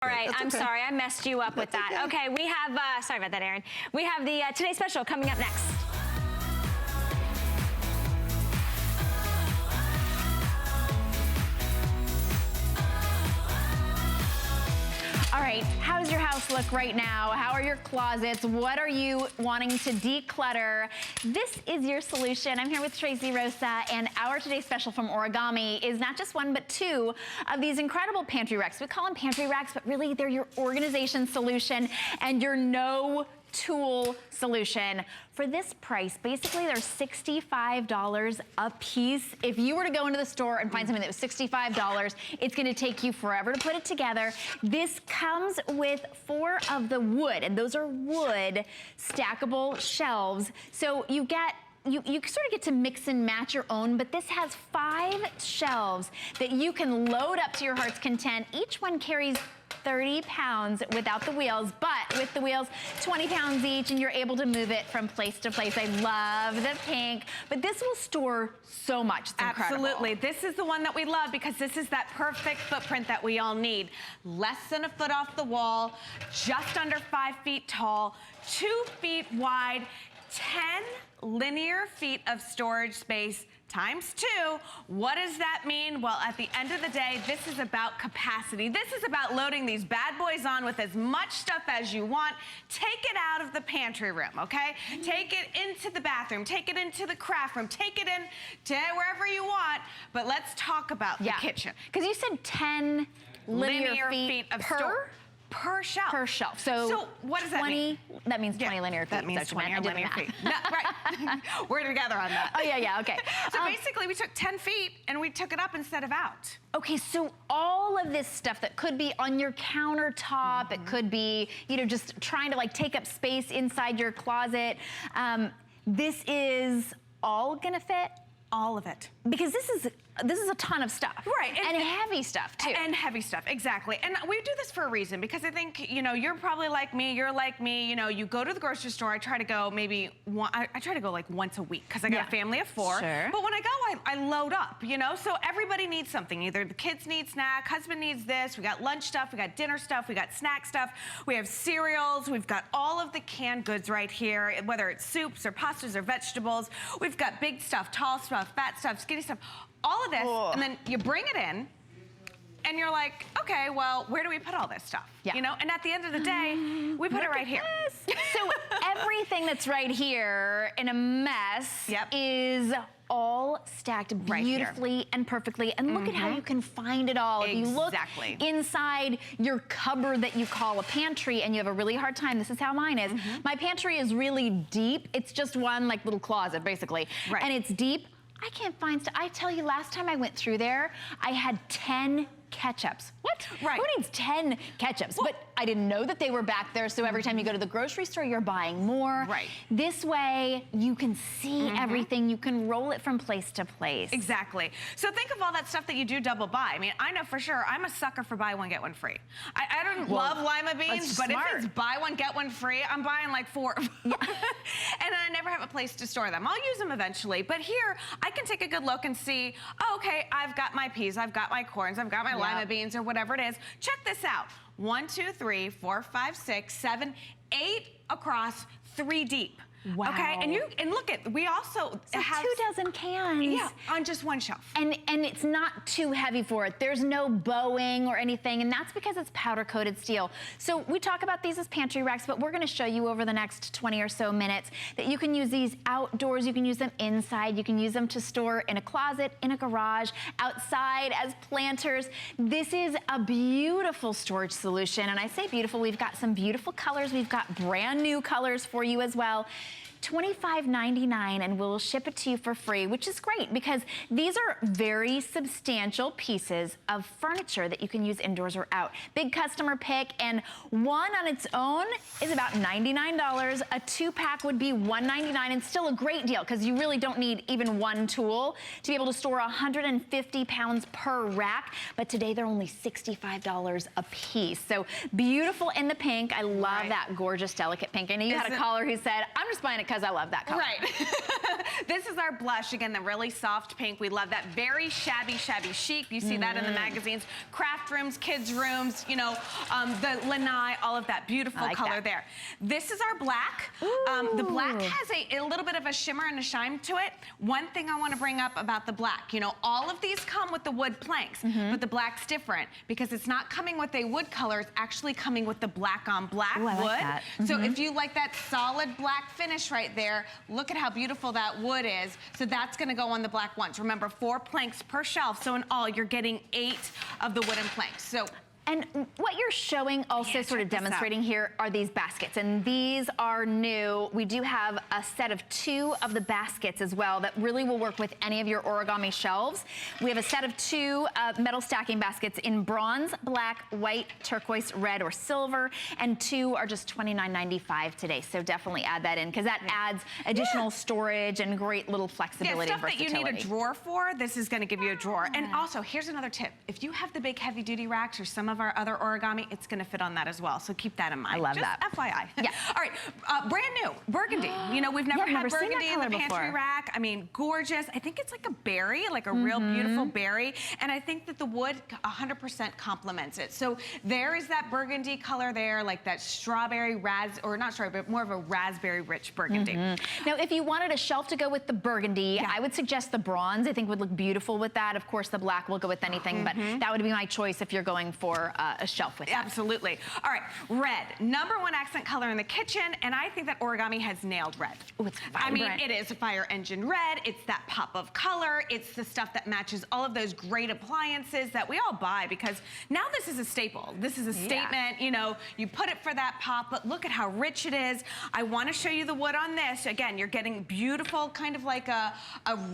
All right, I'm sorry, I messed you up with that. Okay, we have, sorry about that, Erin. We have the Today Special coming up next. All right, how does your house look right now? How are your closets? What are you wanting to declutter? This is your solution. I'm here with Tracy Rosa, and our Today Special from Origami is not just one, but two of these incredible pantry racks. We call them pantry racks, but really they're your organization solution and your no tool solution. For this price, basically they're $65 a piece. If you were to go into the store and find something that was $65, it's gonna take you forever to put it together. This comes with 4 of the wood, and those are wood stackable shelves. So you get you sort of get to mix and match your own, but this has 5 shelves that you can load up to your heart's content. Each one carries 30 pounds without the wheels, but with the wheels, 20 pounds each, and you're able to move it from place to place. I love the pink, but this will store so much. It's incredible. Absolutely. This is the one that we love because this is that perfect footprint that we all need. Less than a foot off the wall, just under 5 feet tall, 2 feet wide, 10 linear feet of storage space times 2. What does that mean? Well, at the end of the day, this is about capacity. This is about loading these bad boys on with as much stuff as you want. Take it out of the pantry room, okay? Take it into the bathroom. Take it into the craft room. Take it in to wherever you want. But let's talk about the kitchen. Because you said 10 linear feet of per shelf. Per shelf. So what does that mean? That means 20 linear feet. That means 20 linear feet. No, right. We're together on that. Oh, yeah, okay. So basically, we took 10 feet and we took it up instead of out. Okay, so all of this stuff that could be on your countertop, it could be, you know, just trying to like take up space inside your closet. This is all gonna fit? All of it. Because this is a ton of stuff. Right. And heavy stuff, too. And heavy stuff, exactly. And we do this for a reason, because I think, you know, you're probably like me, you're like me, you know, you go to the grocery store, I try to go maybe, I try to go like once a week, because I got a family of 4. Sure. But when I go, I load up, you know? So everybody needs something. Either the kids need snack, husband needs this, we got lunch stuff, we got dinner stuff, we got snack stuff, we have cereals, we've got all of the canned goods right here, whether it's soups or pastas or vegetables. We've got big stuff, tall stuff, fat stuff, skinny stuff, all of this, and then you bring it in, and you're like, okay, well, where do we put all this stuff? Yeah. You know, and at the end of the day, we put it right here. So everything that's right here in a mess is all stacked beautifully and perfectly. And look at how you can find it all. If you look inside your cupboard that you call a pantry and you have a really hard time, this is how mine is. My pantry is really deep. It's just one like little closet, basically. Right. And it's deep. I can't find stuff. I tell you, last time I went through there, I had 10 ketchups. What? Right. Who needs 10 ketchups? Well, but I didn't know that they were back there, so every time you go to the grocery store, you're buying more. Right. This way, you can see everything. You can roll it from place to place. Exactly. So think of all that stuff that you do double buy. I mean, I know for sure, I'm a sucker for buy one, get one free. I don't love lima beans, but if it's buy one, get one free, I'm buying like 4 of them. And I never have a place to store them. I'll use them eventually, but here, I can take a good look and see, oh, okay, I've got my peas, I've got my corns, I've got my lima beans or whatever it is. Check this out. 1, 2, 3, 4, 5, 6, 7, 8 across, 3 deep. Wow. Okay, and look at, we also have 2 dozen cans. Yeah, on just one shelf. And it's not too heavy for it. There's no bowing or anything, and that's because it's powder coated steel. So we talk about these as pantry racks, but we're gonna show you over the next 20 or so minutes that you can use these outdoors, you can use them inside, you can use them to store in a closet, in a garage, outside as planters. This is a beautiful storage solution, and I say beautiful, we've got some beautiful colors, we've got brand new colors for you as well. $25.99, and we'll ship it to you for free, which is great because these are very substantial pieces of furniture that you can use indoors or out. Big customer pick, and one on its own is about $99. A 2-pack would be $199, and still a great deal because you really don't need even one tool to be able to store 150 pounds per rack, but today they're only $65 a piece. So beautiful in the pink. I love that gorgeous, delicate pink. I know you had a caller who said, I'm just buying a because I love that color. Right. This is our blush. Again, the really soft pink. We love that. Very shabby chic. You see that in the magazines. Craft rooms, kids' rooms, you know, the lanai, all of that beautiful color there. This is our black. The black has a little bit of a shimmer and a shine to it. One thing I want to bring up about the black, you know, all of these come with the wood planks, but the black's different because it's not coming with a wood color. It's actually coming with the black on black wood. Like that. So if you like that solid black finish right there, look at how beautiful that wood is. So that's going to go on the black ones. Remember, 4 planks per shelf. So in all, you're getting 8 of the wooden planks. So. And what you're showing also sort of demonstrating here are these baskets, and these are new. We do have a set of 2 of the baskets as well that really will work with any of your origami shelves. We have a set of 2 metal stacking baskets in bronze, black, white, turquoise, red, or silver, and 2 are just $29.95 today. So definitely add that in because that adds additional storage and great little flexibility and versatility. Stuff that you need a drawer for, this is going to give you a drawer. And also, here's another tip. If you have the big heavy-duty racks or some of our other origami, it's going to fit on that as well. So keep that in mind. I love that. FYI. Yeah. All right. Brand new burgundy. You know, we've never had burgundy in the pantry rack. I mean, gorgeous. I think it's like a berry, like a real beautiful berry. And I think that the wood 100% complements it. So there is that burgundy color there, like that strawberry, or not strawberry, but more of a raspberry rich burgundy. Now, if you wanted a shelf to go with the burgundy, I would suggest the bronze. I think would look beautiful with that. Of course, the black will go with anything, but that would be my choice if you're going for a shelf with that. Absolutely. All right, red, #1 accent color in the kitchen, and I think that Origami has nailed red. Oh, it's vibrant. I mean, it is a fire engine red. It's that pop of color. It's the stuff that matches all of those great appliances that we all buy because now this is a staple. This is a statement. You know, you put it for that pop, but look at how rich it is. I want to show you the wood on this. Again, you're getting beautiful, kind of like a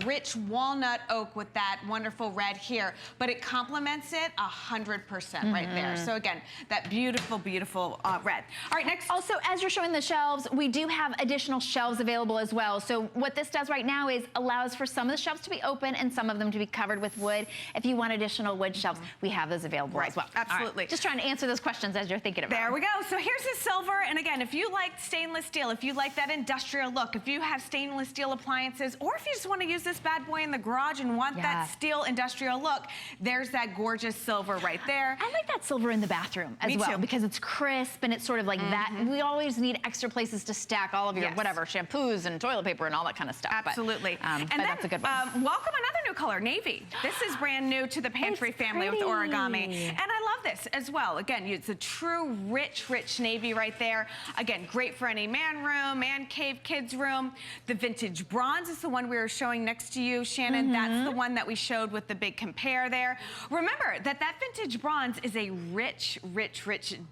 rich walnut oak with that wonderful red here, but it complements it 100% right there. So again, that beautiful, beautiful red. All right, next. Also, as you're showing the shelves, we do have additional shelves available as well. So what this does right now is allows for some of the shelves to be open and some of them to be covered with wood. If you want additional wood shelves, we have those available as well. Absolutely. Right. Just trying to answer those questions as you're thinking about There we go. So here's the silver. And again, if you like stainless steel, if you like that industrial look, if you have stainless steel appliances, or if you just want to use this bad boy in the garage and want that steel industrial look, there's that gorgeous silver right there. I like that silver in the bathroom as well because it's crisp and it's sort of like that. We always need extra places to stack all of your whatever, shampoos and toilet paper and all that kind of stuff. Absolutely. But, and then, that's a good one. Welcome another new color, navy. This is brand new to the Pantry family with Origami. And I love this as well. Again, it's a true rich navy right there. Again, great for any man room, man cave, kids room. The vintage bronze is the one we were showing next to you, Shannon. That's the one that we showed with the big compare there. Remember that vintage bronze is a rich,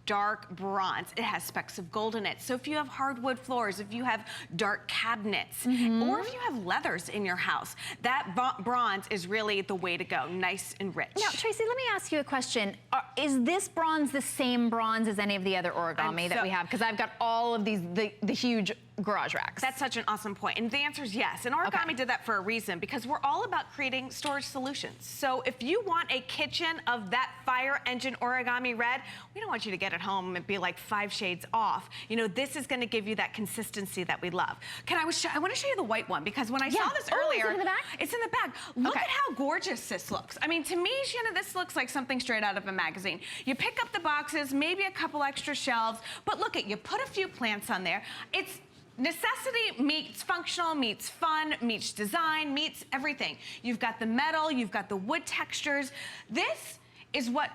dark bronze. It has specks of gold in it. So if you have hardwood floors, if you have dark cabinets, or if you have leathers in your house, that bronze is really the way to go. Nice and rich. Now, Tracy, let me ask you a question. Is this bronze the same bronze as any of the other origami that we have? Because I've got all of these, the huge garage racks. That's such an awesome point. And the answer is yes. And Origami did that for a reason because we're all about creating storage solutions. So if you want a kitchen of that fire engine origami red, we don't want you to get it home and be like 5 shades off. You know, this is going to give you that consistency that we love. I want to show you the white one because when I saw this earlier. Is it in the back? It's in the back. Look at how gorgeous this looks. I mean, to me, Shannon, this looks like something straight out of a magazine. You pick up the boxes, maybe a couple extra shelves, but look at, you put a few plants on there. It's necessity meets functional, meets fun, meets design, meets everything. You've got the metal, you've got the wood textures. This is what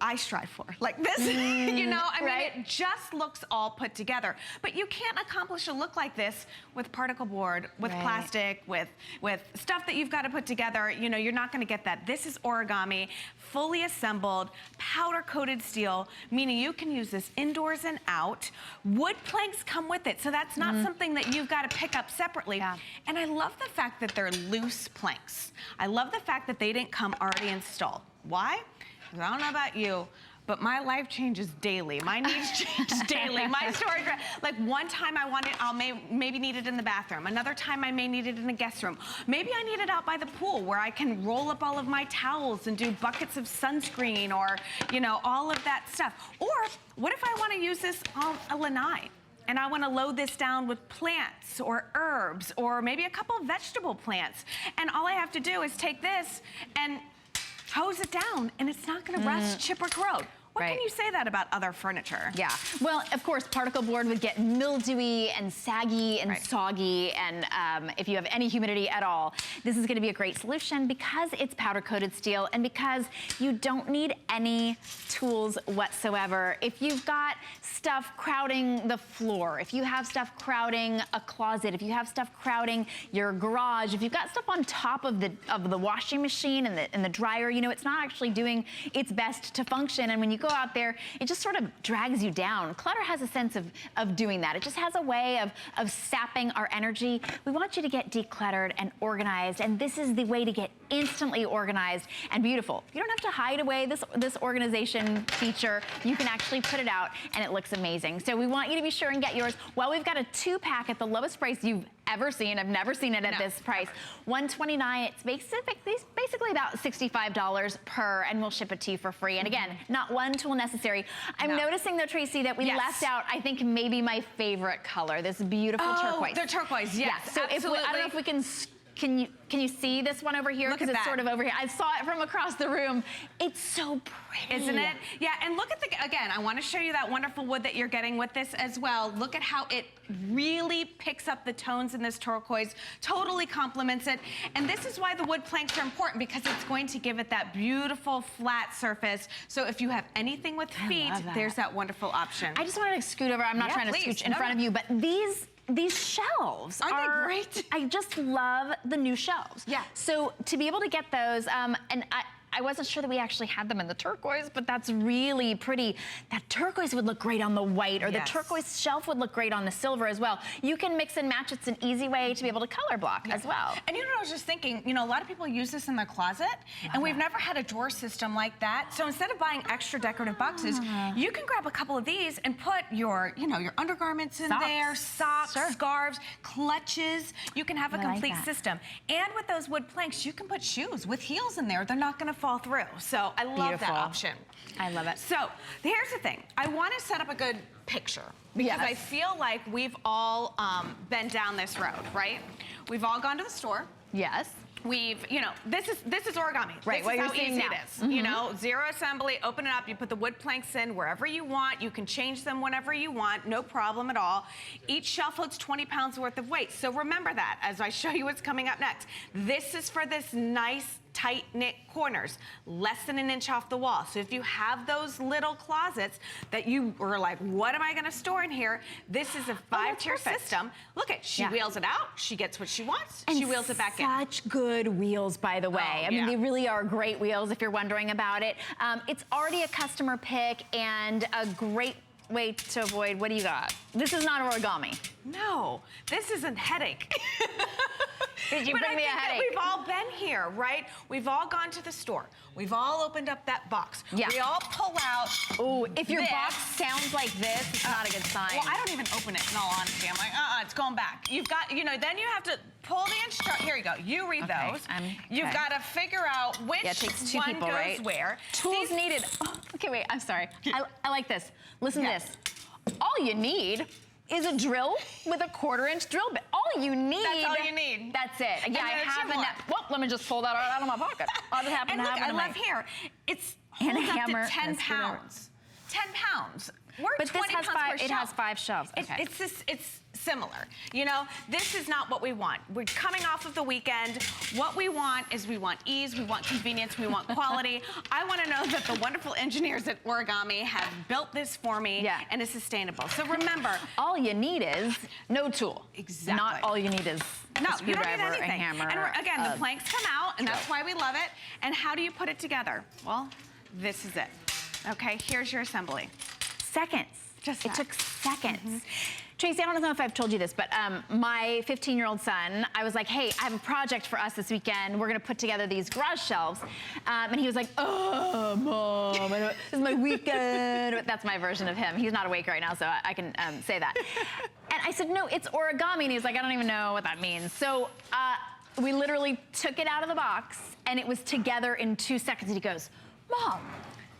I strive for. Like this, you know, I mean, it just looks all put together. But you can't accomplish a look like this with particle board, with plastic, with stuff that you've got to put together. You know, you're not going to get that. This is Origami, fully assembled, powder-coated steel, meaning you can use this indoors and out. Wood planks come with it, so that's not something that you've got to pick up separately. And I love the fact that they're loose planks. I love the fact that they didn't come already installed. Why? I don't know about you, but my life changes daily. My needs change daily. My storage, like one time I'll maybe need it in the bathroom. Another time I may need it in a guest room. Maybe I need it out by the pool where I can roll up all of my towels and do buckets of sunscreen or, you know, all of that stuff. Or what if I want to use this on a lanai? and I want to load this down with plants or herbs or maybe a couple of vegetable plants. And all I have to do is take this and hose it down, and it's not going to rust, chip, or corrode. What can you say that about other furniture? Yeah, well, of course, particle board would get mildewy and saggy and soggy, and if you have any humidity at all, this is gonna be a great solution because it's powder-coated steel and because you don't need any tools whatsoever. If you've got stuff crowding the floor, if you have stuff crowding a closet, if you have stuff crowding your garage, if you've got stuff on top of the washing machine and the dryer, you know, it's not actually doing its best to function, and when you go out there, it just sort of drags you down. Clutter has a sense of doing that. It just has a way of sapping our energy. We want you to get decluttered and organized, and this is the way to get instantly organized and beautiful. You don't have to hide away this organization feature. You can actually put it out, and it looks amazing. So we want you to be sure and get yours. Well, we've got a 2-pack at the lowest price you've ever seen. I've never seen it at this price. $129. It's basically about $65 per, and we'll ship it to you for free. And again, not one tool necessary. I'm noticing though, Tracy, that we left out, I think, maybe my favorite color, this beautiful turquoise. The turquoise, yes. So I don't know if we can you see this one over here? Because it's sort of over here. I saw it from across the room. It's so pretty. Isn't it? Yeah, and look at again, I want to show you that wonderful wood that you're getting with this as well. Look at how it really picks up the tones in this turquoise, totally complements it. And this is why the wood planks are important, because it's going to give it that beautiful flat surface. So if you have anything with feet, there's that wonderful option. I just wanted to scoot over. I'm not trying to scooch in front of you, but these shelves aren't they great? I just love the new shelves. Yeah. So to be able to get those, and I wasn't sure that we actually had them in the turquoise, but that's really pretty. That turquoise would look great on the white, or the turquoise shelf would look great on the silver as well. You can mix and match. It's an easy way to be able to color block as well. And you know what I was just thinking? You know, a lot of people use this in their closet, and we've never had a drawer system like that. So instead of buying extra decorative boxes, you can grab a couple of these and put your, you know, your undergarments in there, socks, scarves, clutches. You can have a complete system. And with those wood planks, you can put shoes with heels in there. They're not going to fall through. So I love that option. I love it. So here's the thing. I want to set up a good picture, because I feel like we've all been down this road, right? We've all gone to the store. Yes. We've, you know, this is Origami. Right, this is how easy it is. You know, zero assembly, open it up, you put the wood planks in wherever you want. You can change them whenever you want, no problem at all. Each shelf holds 20 pounds worth of weight. So remember that as I show you what's coming up next. This is for this nice, tight-knit corners, less than an inch off the wall. So if you have those little closets that you were like, what am I gonna store in here? This is a 5-tier system. Look at, she wheels it out, she gets what she wants, and she wheels it back in. Such good wheels, by the way. I mean, they really are great wheels if you're wondering about it. It's already a customer pick and a great way to avoid, what do you got? This is not Origami. No, this isn't headache. Did you bring me a headache? We've all been here, right? We've all gone to the store. We've all opened up that box. Yeah. We all pull out. Oh, if your box sounds like this, it's not a good sign. Well, I don't even open it, in all honesty. I'm like, it's going back. You've got, you know, then you have to pull the instructions. Here you go. You read those. You've got to figure out which one goes where. Tools needed. Oh, okay, wait, I'm sorry. I like this. Listen to this. All you need is a drill with a 1/4-inch drill bit. All you need. That's all you need. That's it. Yeah, I have a well, let me just pull that out of my pocket. I'll just happen to have one. And look, I love here. It's and a hammer. Up to 10 pounds. 10 pounds. We're but this has 5. It has 5 shelves. Okay. It's similar. You know, this is not what we want. We're coming off of the weekend. What we want is we want ease, we want convenience, we want quality. I want to know that the wonderful engineers at Origami have built this for me and is sustainable. So remember, all you need is no tool. Exactly. Not all you need is a screwdriver, you don't need anything. a hammer. And again, the planks come out, and that's why we love it. And how do you put it together? Well, this is it. Okay, here's your assembly. Seconds. It took seconds. Tracy, I don't know if I've told you this, but my 15-year-old son, I was like, hey, I have a project for us this weekend. We're gonna put together these garage shelves. And he was like, oh, Mom, this is my weekend. That's my version of him. He's not awake right now, so I can say that. And I said, no, it's Origami. And he was like, I don't even know what that means. So we literally took it out of the box, and it was together in 2 seconds. And he goes, Mom,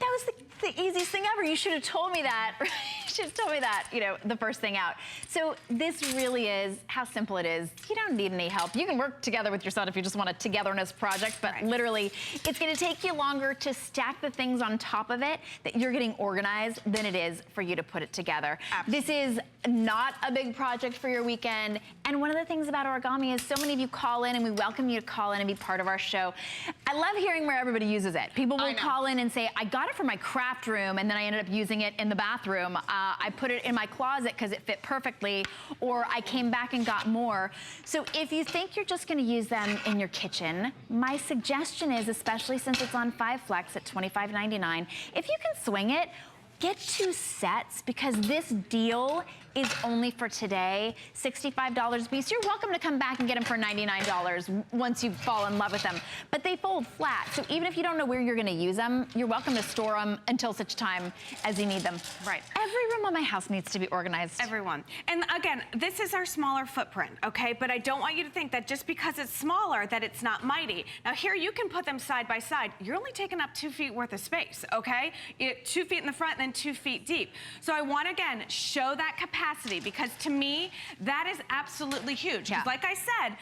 that was the easiest thing ever. You should have told me that. You should have told me that, you know, the first thing out. So this really is how simple it is. You don't need any help. You can work together with your son if you just want a togetherness project, but literally it's gonna take you longer to stack the things on top of it that you're getting organized than it is for you to put it together. Absolutely. This is not a big project for your weekend. And one of the things about Origami is so many of you call in, and we welcome you to call in and be part of our show. I love hearing where everybody uses it. People will call in and say, I got it for my craft room, and then I ended up using it in the bathroom. I put it in my closet because it fit perfectly, or I came back and got more. So if you think you're just gonna use them in your kitchen, my suggestion is, especially since it's on 5 Flex at $25.99, if you can swing it, get 2 sets, because this deal is only for today, $65 a piece. You're welcome to come back and get them for $99 once you fall in love with them. But they fold flat, so even if you don't know where you're gonna use them, you're welcome to store them until such time as you need them. Right. Every room of my house needs to be organized. Everyone. And again, this is our smaller footprint, okay? But I don't want you to think that just because it's smaller that it's not mighty. Now here you can put them side by side. You're only taking up 2 feet worth of space, okay? 2 feet in the front and then 2 feet deep. So I want, again, show that capacity, because to me, that is absolutely huge. Because like I said,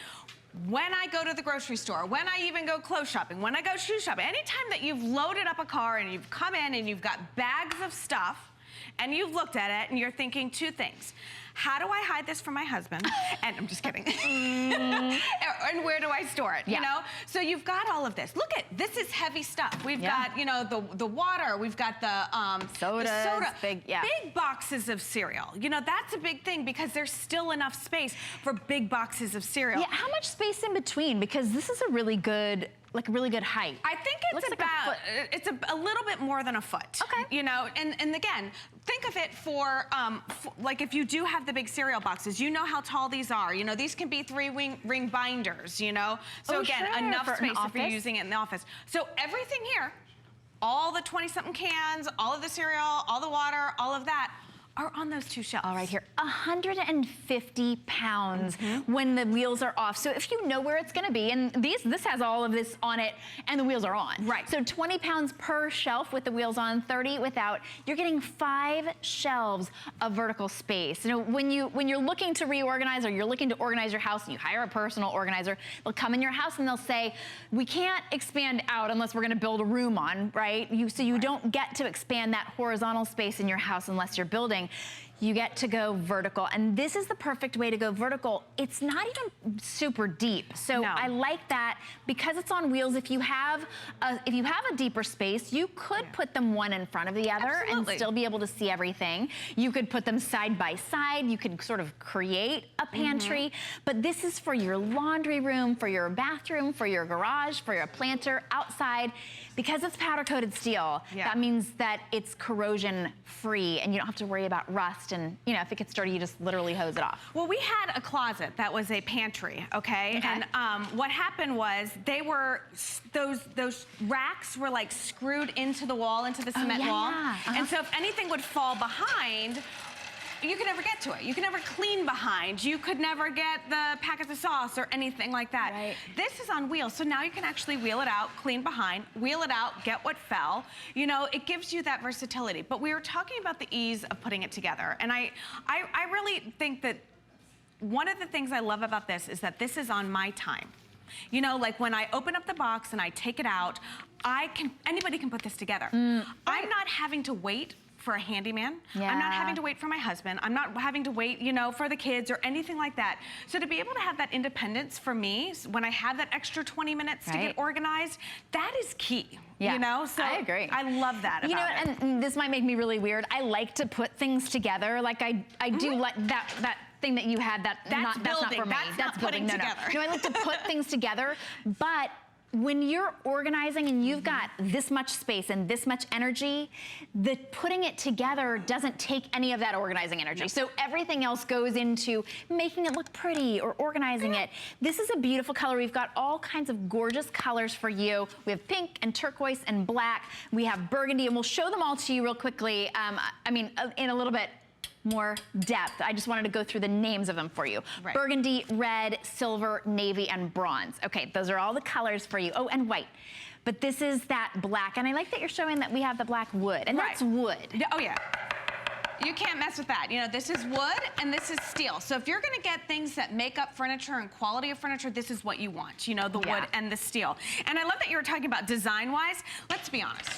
when I go to the grocery store, when I even go clothes shopping, when I go shoe shopping, anytime that you've loaded up a car and you've come in and you've got bags of stuff and you've looked at it and you're thinking 2 things. How do I hide this from my husband? And I'm just kidding. And where do I store it? You know? So you've got all of this. Look at, this is heavy stuff. We've got, you know, the water. We've got the soda. Big boxes of cereal. You know, that's a big thing because there's still enough space for big boxes of cereal. Yeah, how much space in between? Because this is a really good, like a really good height. I think it's about, it's a little bit more than a foot. Okay. You know, and again, think of it for like if you do have the big cereal boxes, you know how tall these are. You know, these can be 3-ring binders, you know? So again, enough space if you're using it in the office. So everything here, all the 20-something cans, all of the cereal, all the water, all of that, are on those 2 shelves. All right, here, 150 pounds when the wheels are off. So if you know where it's gonna be, and this has all of this on it, and the wheels are on. Right. So 20 pounds per shelf with the wheels on, 30 without. You're getting 5 shelves of vertical space. You know, when you're looking to reorganize or you're looking to organize your house and you hire a personal organizer, they'll come in your house and they'll say, we can't expand out unless we're gonna build a room on, right? So you don't get to expand that horizontal space in your house unless you're building. You get to go vertical, and this is the perfect way to go vertical. It's not even super deep, so I like that because it's on wheels. If you have a deeper space, you could put them one in front of the other and still be able to see everything. You could put them side by side. You could sort of create a pantry, but this is for your laundry room, for your bathroom, for your garage, for your planter, outside. Because it's powder coated steel, that means that it's corrosion free and you don't have to worry about rust, and you know, if it gets dirty, you just literally hose it off. Well, we had a closet that was a pantry, okay? And what happened was those racks were like screwed into the wall, into the cement wall. And so if anything would fall behind, you could never get to it. You could never clean behind. You could never get the packets of sauce or anything like that. Right. This is on wheels, so now you can actually wheel it out, clean behind, wheel it out, get what fell. You know, it gives you that versatility. But we were talking about the ease of putting it together, and I really think that one of the things I love about this is that this is on my time. You know, like when I open up the box and I take it out, anybody can put this together. I'm not having to wait for a handyman. I'm not having to wait for my husband. I'm not having to wait, you know, for the kids or anything like that. So to be able to have that independence for me, when I have that extra 20 minutes to get organized, that is key. You know, so I agree. I love that about it. And this might make me really weird. I like to put things together. Like I do like that thing that you had. That's not for me. That's building. No, I like to put things together, but when you're organizing and you've got this much space and this much energy, the putting it together doesn't take any of that organizing energy. So everything else goes into making it look pretty or organizing it. This is a beautiful color. We've got all kinds of gorgeous colors for you. We have pink and turquoise and black. We have burgundy, and we'll show them all to you real quickly. I mean, in a little bit more depth. I just wanted to go through the names of them for you. Burgundy, red, silver, navy, and bronze. Okay, those are all the colors for you. Oh, and white. But this is that black, and I like that you're showing that we have the black wood, and that's wood. Oh yeah. You can't mess with that. You know, this is wood and this is steel. So if you're gonna get things that make up furniture and quality of furniture, this is what you want, you know, the wood and the steel. And I love that you were talking about design-wise. Let's be honest.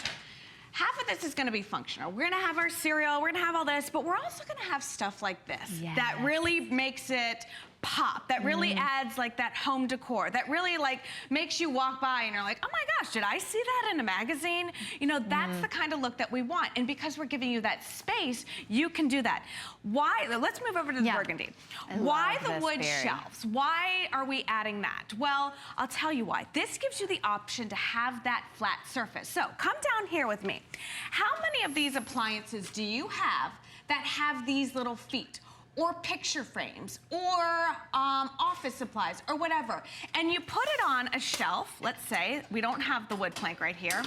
Half of this is gonna be functional. We're gonna have our cereal, we're gonna have all this, but we're also gonna have stuff like this that really makes it pop, that really adds like that home decor, that really like makes you walk by and you're like, oh my gosh, did I see that in a magazine? You know, that's the kind of look that we want. And because we're giving you that space, you can do that. Why, let's move over to the burgundy. Why the wood shelves? Why are we adding that? Well, I'll tell you why. This gives you the option to have that flat surface. So come down here with me. How many of these appliances do you have that have these little feet? Or picture frames, or office supplies, or whatever. And you put it on a shelf, let's say, we don't have the wood plank right here.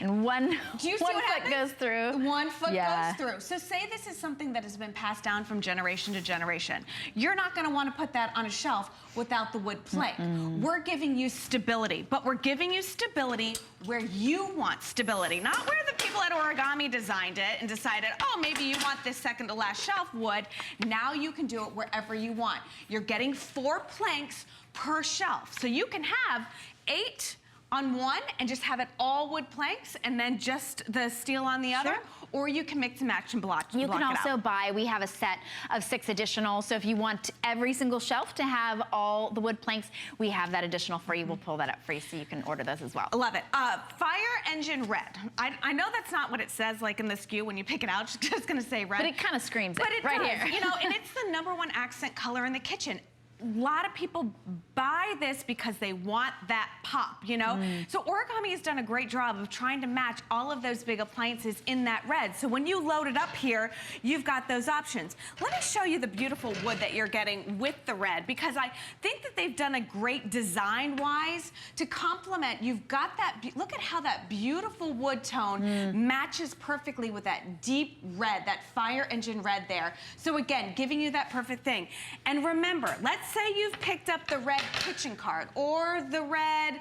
And one foot goes through. One foot goes through. So say this is something that has been passed down from generation to generation. You're not gonna wanna put that on a shelf without the wood plank. We're giving you stability, but we're giving you stability where you want stability, not where the people at Origami designed it and decided, oh, maybe you want this second to last shelf wood. Now you can do it wherever you want. You're getting 4 planks per shelf. So you can have 8 on one and just have it all wood planks and then just the steel on the other, or you can mix and match and block You can also buy, we have a set of 6 additional, so if you want every single shelf to have all the wood planks, we have that additional for you. We'll pull that up for you so you can order those as well. Love it. Fire engine red. I know that's not what it says like in the SKU when you pick it out, it's just gonna say red. But it kind of screams it, but it right does, here. You know, and it's the #1 accent color in the kitchen. A lot of people buy this because they want that pop, you know? So Origami has done a great job of trying to match all of those big appliances in that red. So when you load it up here, you've got those options. Let me show you the beautiful wood that you're getting with the red, because I think that they've done a great design-wise to complement. You've got that, look at how that beautiful wood tone matches perfectly with that deep red, that fire engine red there. So again, giving you that perfect thing. And remember, let's say you've picked up the red kitchen card or the red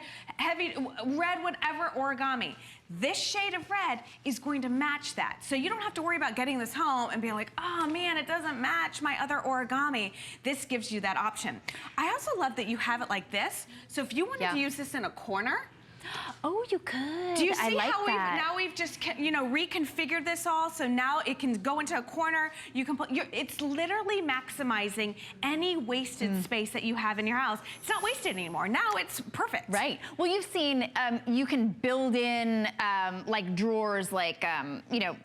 whatever Origami. This shade of red is going to match that. So you don't have to worry about getting this home and being like, oh man, it doesn't match my other Origami. This gives you that option. I also love that you have it like this. So if you wanted to use this in a corner, oh, you could. do you see like how that. we've just, you know, reconfigured this all? So now it can go into a corner. You can put, it's literally maximizing any wasted space that you have in your house. It's not wasted anymore. Now it's perfect. Right. Well, you've seen, you can build in like drawers, like, you know,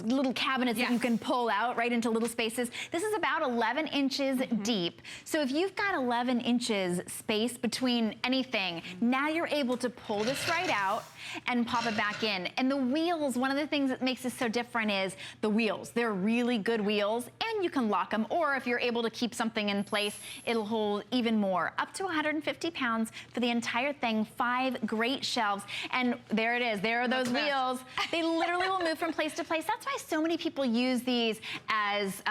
little cabinets that you can pull out right into little spaces. This is about 11 inches deep. So if you've got 11 inches space between anything, now you're able to pull this right out and pop it back in. And the wheels, one of the things that makes this so different is the wheels. They're really good wheels, and you can lock them, or if you're able to keep something in place, it'll hold even more. Up to 150 pounds for the entire thing, 5 great shelves, and there it is. There are those wheels. They literally will move from place to place. That's why so many people use these as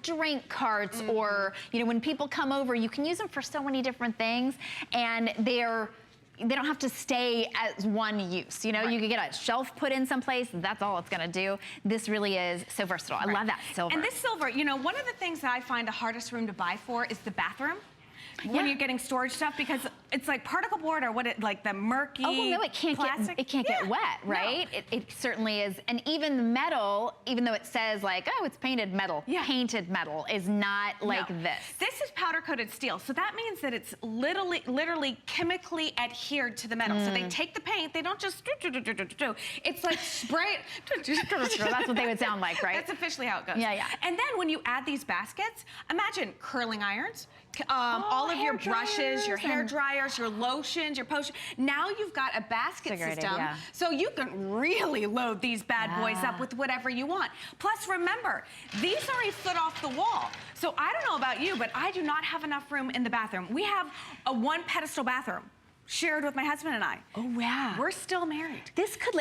drink carts, or, you know, when people come over, you can use them for so many different things, and they don't have to stay as one use. You know, you could get a shelf put in someplace, that's all it's gonna do. This really is so versatile. I love that silver. And this silver, you know, one of the things that I find the hardest room to buy for is the bathroom. When you're getting storage stuff, because it's like particle board or like the murky well, no, it can't get wet, right? No. It certainly is. And even the metal, even though it says like, oh, it's painted metal, painted metal is not like this. This is powder coated steel. So that means that it's literally chemically adhered to the metal. So they take the paint, they don't just it's like spray it. That's what they would sound like, right? That's officially how it goes. Yeah. And then when you add these baskets, imagine curling irons, all of your brushes, your hair dryers, your lotions, your potions. Now you've got a basket system, so you can really load these bad boys up with whatever you want. Plus, remember, these are a foot off the wall. So I don't know about you, but I do not have enough room in the bathroom. We have a 1 pedestal bathroom. shared with my husband and I. Oh, yeah. We're still married. This could,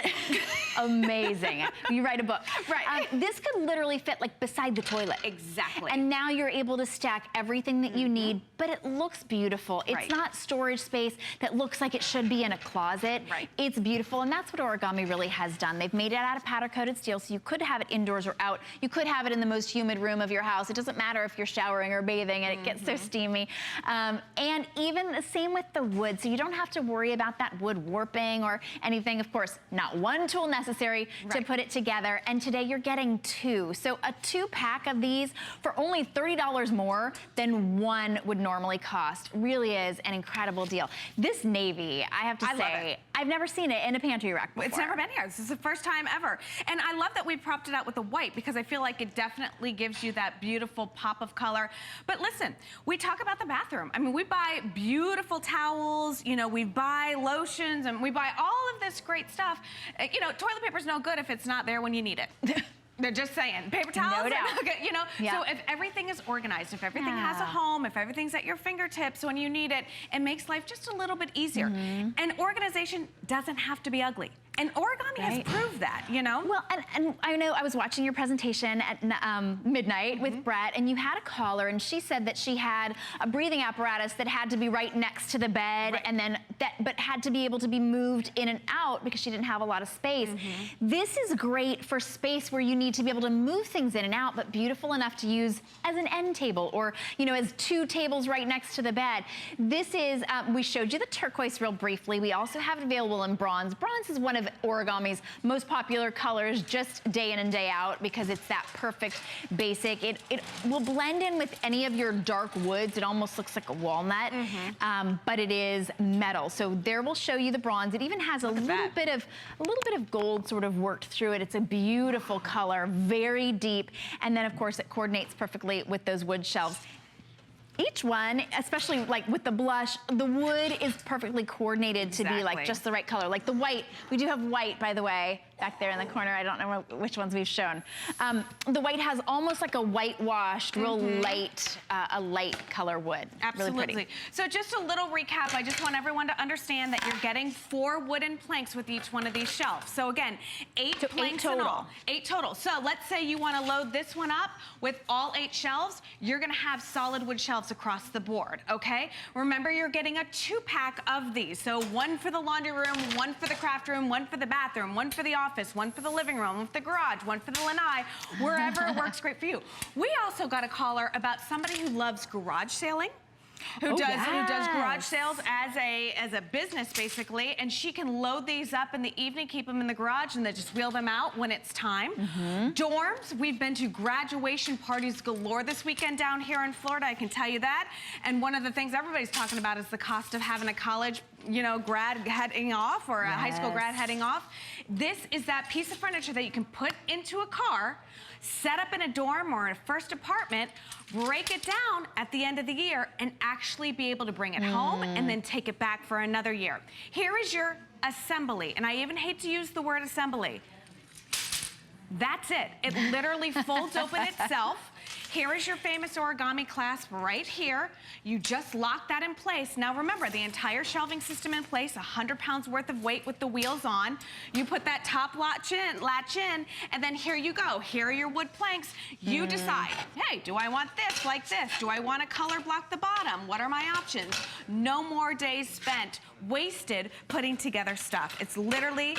amazing. You write a book. Right. This could literally fit like beside the toilet. Exactly. And now you're able to stack everything that you need, but it looks beautiful. It's not storage space that looks like it should be in a closet. Right. It's beautiful, and that's what Origami really has done. They've made it out of powder-coated steel, so you could have it indoors or out. You could have it in the most humid room of your house. It doesn't matter if you're showering or bathing and it gets so steamy. And even the same with the wood, so you don't have to worry about that wood warping or anything. Of course, not one tool necessary to put it together, and today you're getting 2. So a 2-pack of these for only $30 more than one would normally cost. Really is an incredible deal. This navy, I have to say, I've never seen it in a pantry rack before. It's never been here. This is the first time ever. And I love that we propped it out with the white because I feel like it definitely gives you that beautiful pop of color. But listen, we talk about the bathroom. I mean, we buy beautiful towels, you know, we buy lotions, and we buy all of this great stuff. You know, toilet paper's no good if it's not there when you need it. They're just saying. Paper towels, no doubt. You know? So if everything is organized, if everything has a home, if everything's at your fingertips when you need it, it makes life just a little bit easier. And organization doesn't have to be ugly. And Origami has proved that, you know? Well, and I know I was watching your presentation at midnight with Brett, and you had a caller, and she said that she had a breathing apparatus that had to be right next to the bed, and then but had to be able to be moved in and out because she didn't have a lot of space. This is great for space where you need to be able to move things in and out, but beautiful enough to use as an end table or, you know, as 2 tables right next to the bed. This is, we showed you the turquoise real briefly. We also have it available in bronze. Bronze is one of Origami's most popular colors just day in and day out because it's that perfect basic. It will blend in with any of your dark woods. It almost looks like a walnut, but it is metal. So there we'll show you the bronze. It even has a little bit of gold sort of worked through it. It's a beautiful color, very deep, and then of course it coordinates perfectly with those wood shelves. Each one, especially like with the blush, the wood is perfectly coordinated to be like just the right color. Like the white, we do have white, by the way, back there in the corner. I don't know which ones we've shown. The white has almost like a whitewashed, real light, a light color wood. Absolutely. Really pretty. So just a little recap. I just want everyone to understand that you're getting 4 wooden planks with each one of these shelves. So again, 8 planks in all. 8 total. So let's say you want to load this one up with all 8 shelves. You're going to have solid wood shelves across the board, okay? Remember, you're getting a 2-pack of these. So 1 for the laundry room, 1 for the craft room, 1 for the bathroom, 1 for the office, 1 for the living room, 1 for the garage, 1 for the lanai, wherever it works great for you. We also got a caller about somebody who loves garage sailing. Who does garage sales as a business basically, and she can load these up in the evening, keep them in the garage, and then just wheel them out when it's time. Dorms, we've been to graduation parties galore this weekend down here in Florida, I can tell you that. And one of the things everybody's talking about is the cost of having a college, you know, grad heading off or a high school grad heading off. This is that piece of furniture that you can put into a car, set up in a dorm or in a first apartment, break it down at the end of the year, and actually be able to bring it home and then take it back for another year. Here is your assembly, and I even hate to use the word assembly. That's it. It literally folds open itself. Here is your famous origami clasp right here. You just lock that in place. Now remember, the entire shelving system in place, 100 pounds worth of weight with the wheels on. You put that top latch in, and then here you go. Here are your wood planks. You decide, hey, do I want this like this? Do I want to color block the bottom? What are my options? No more days spent wasted putting together stuff. It's literally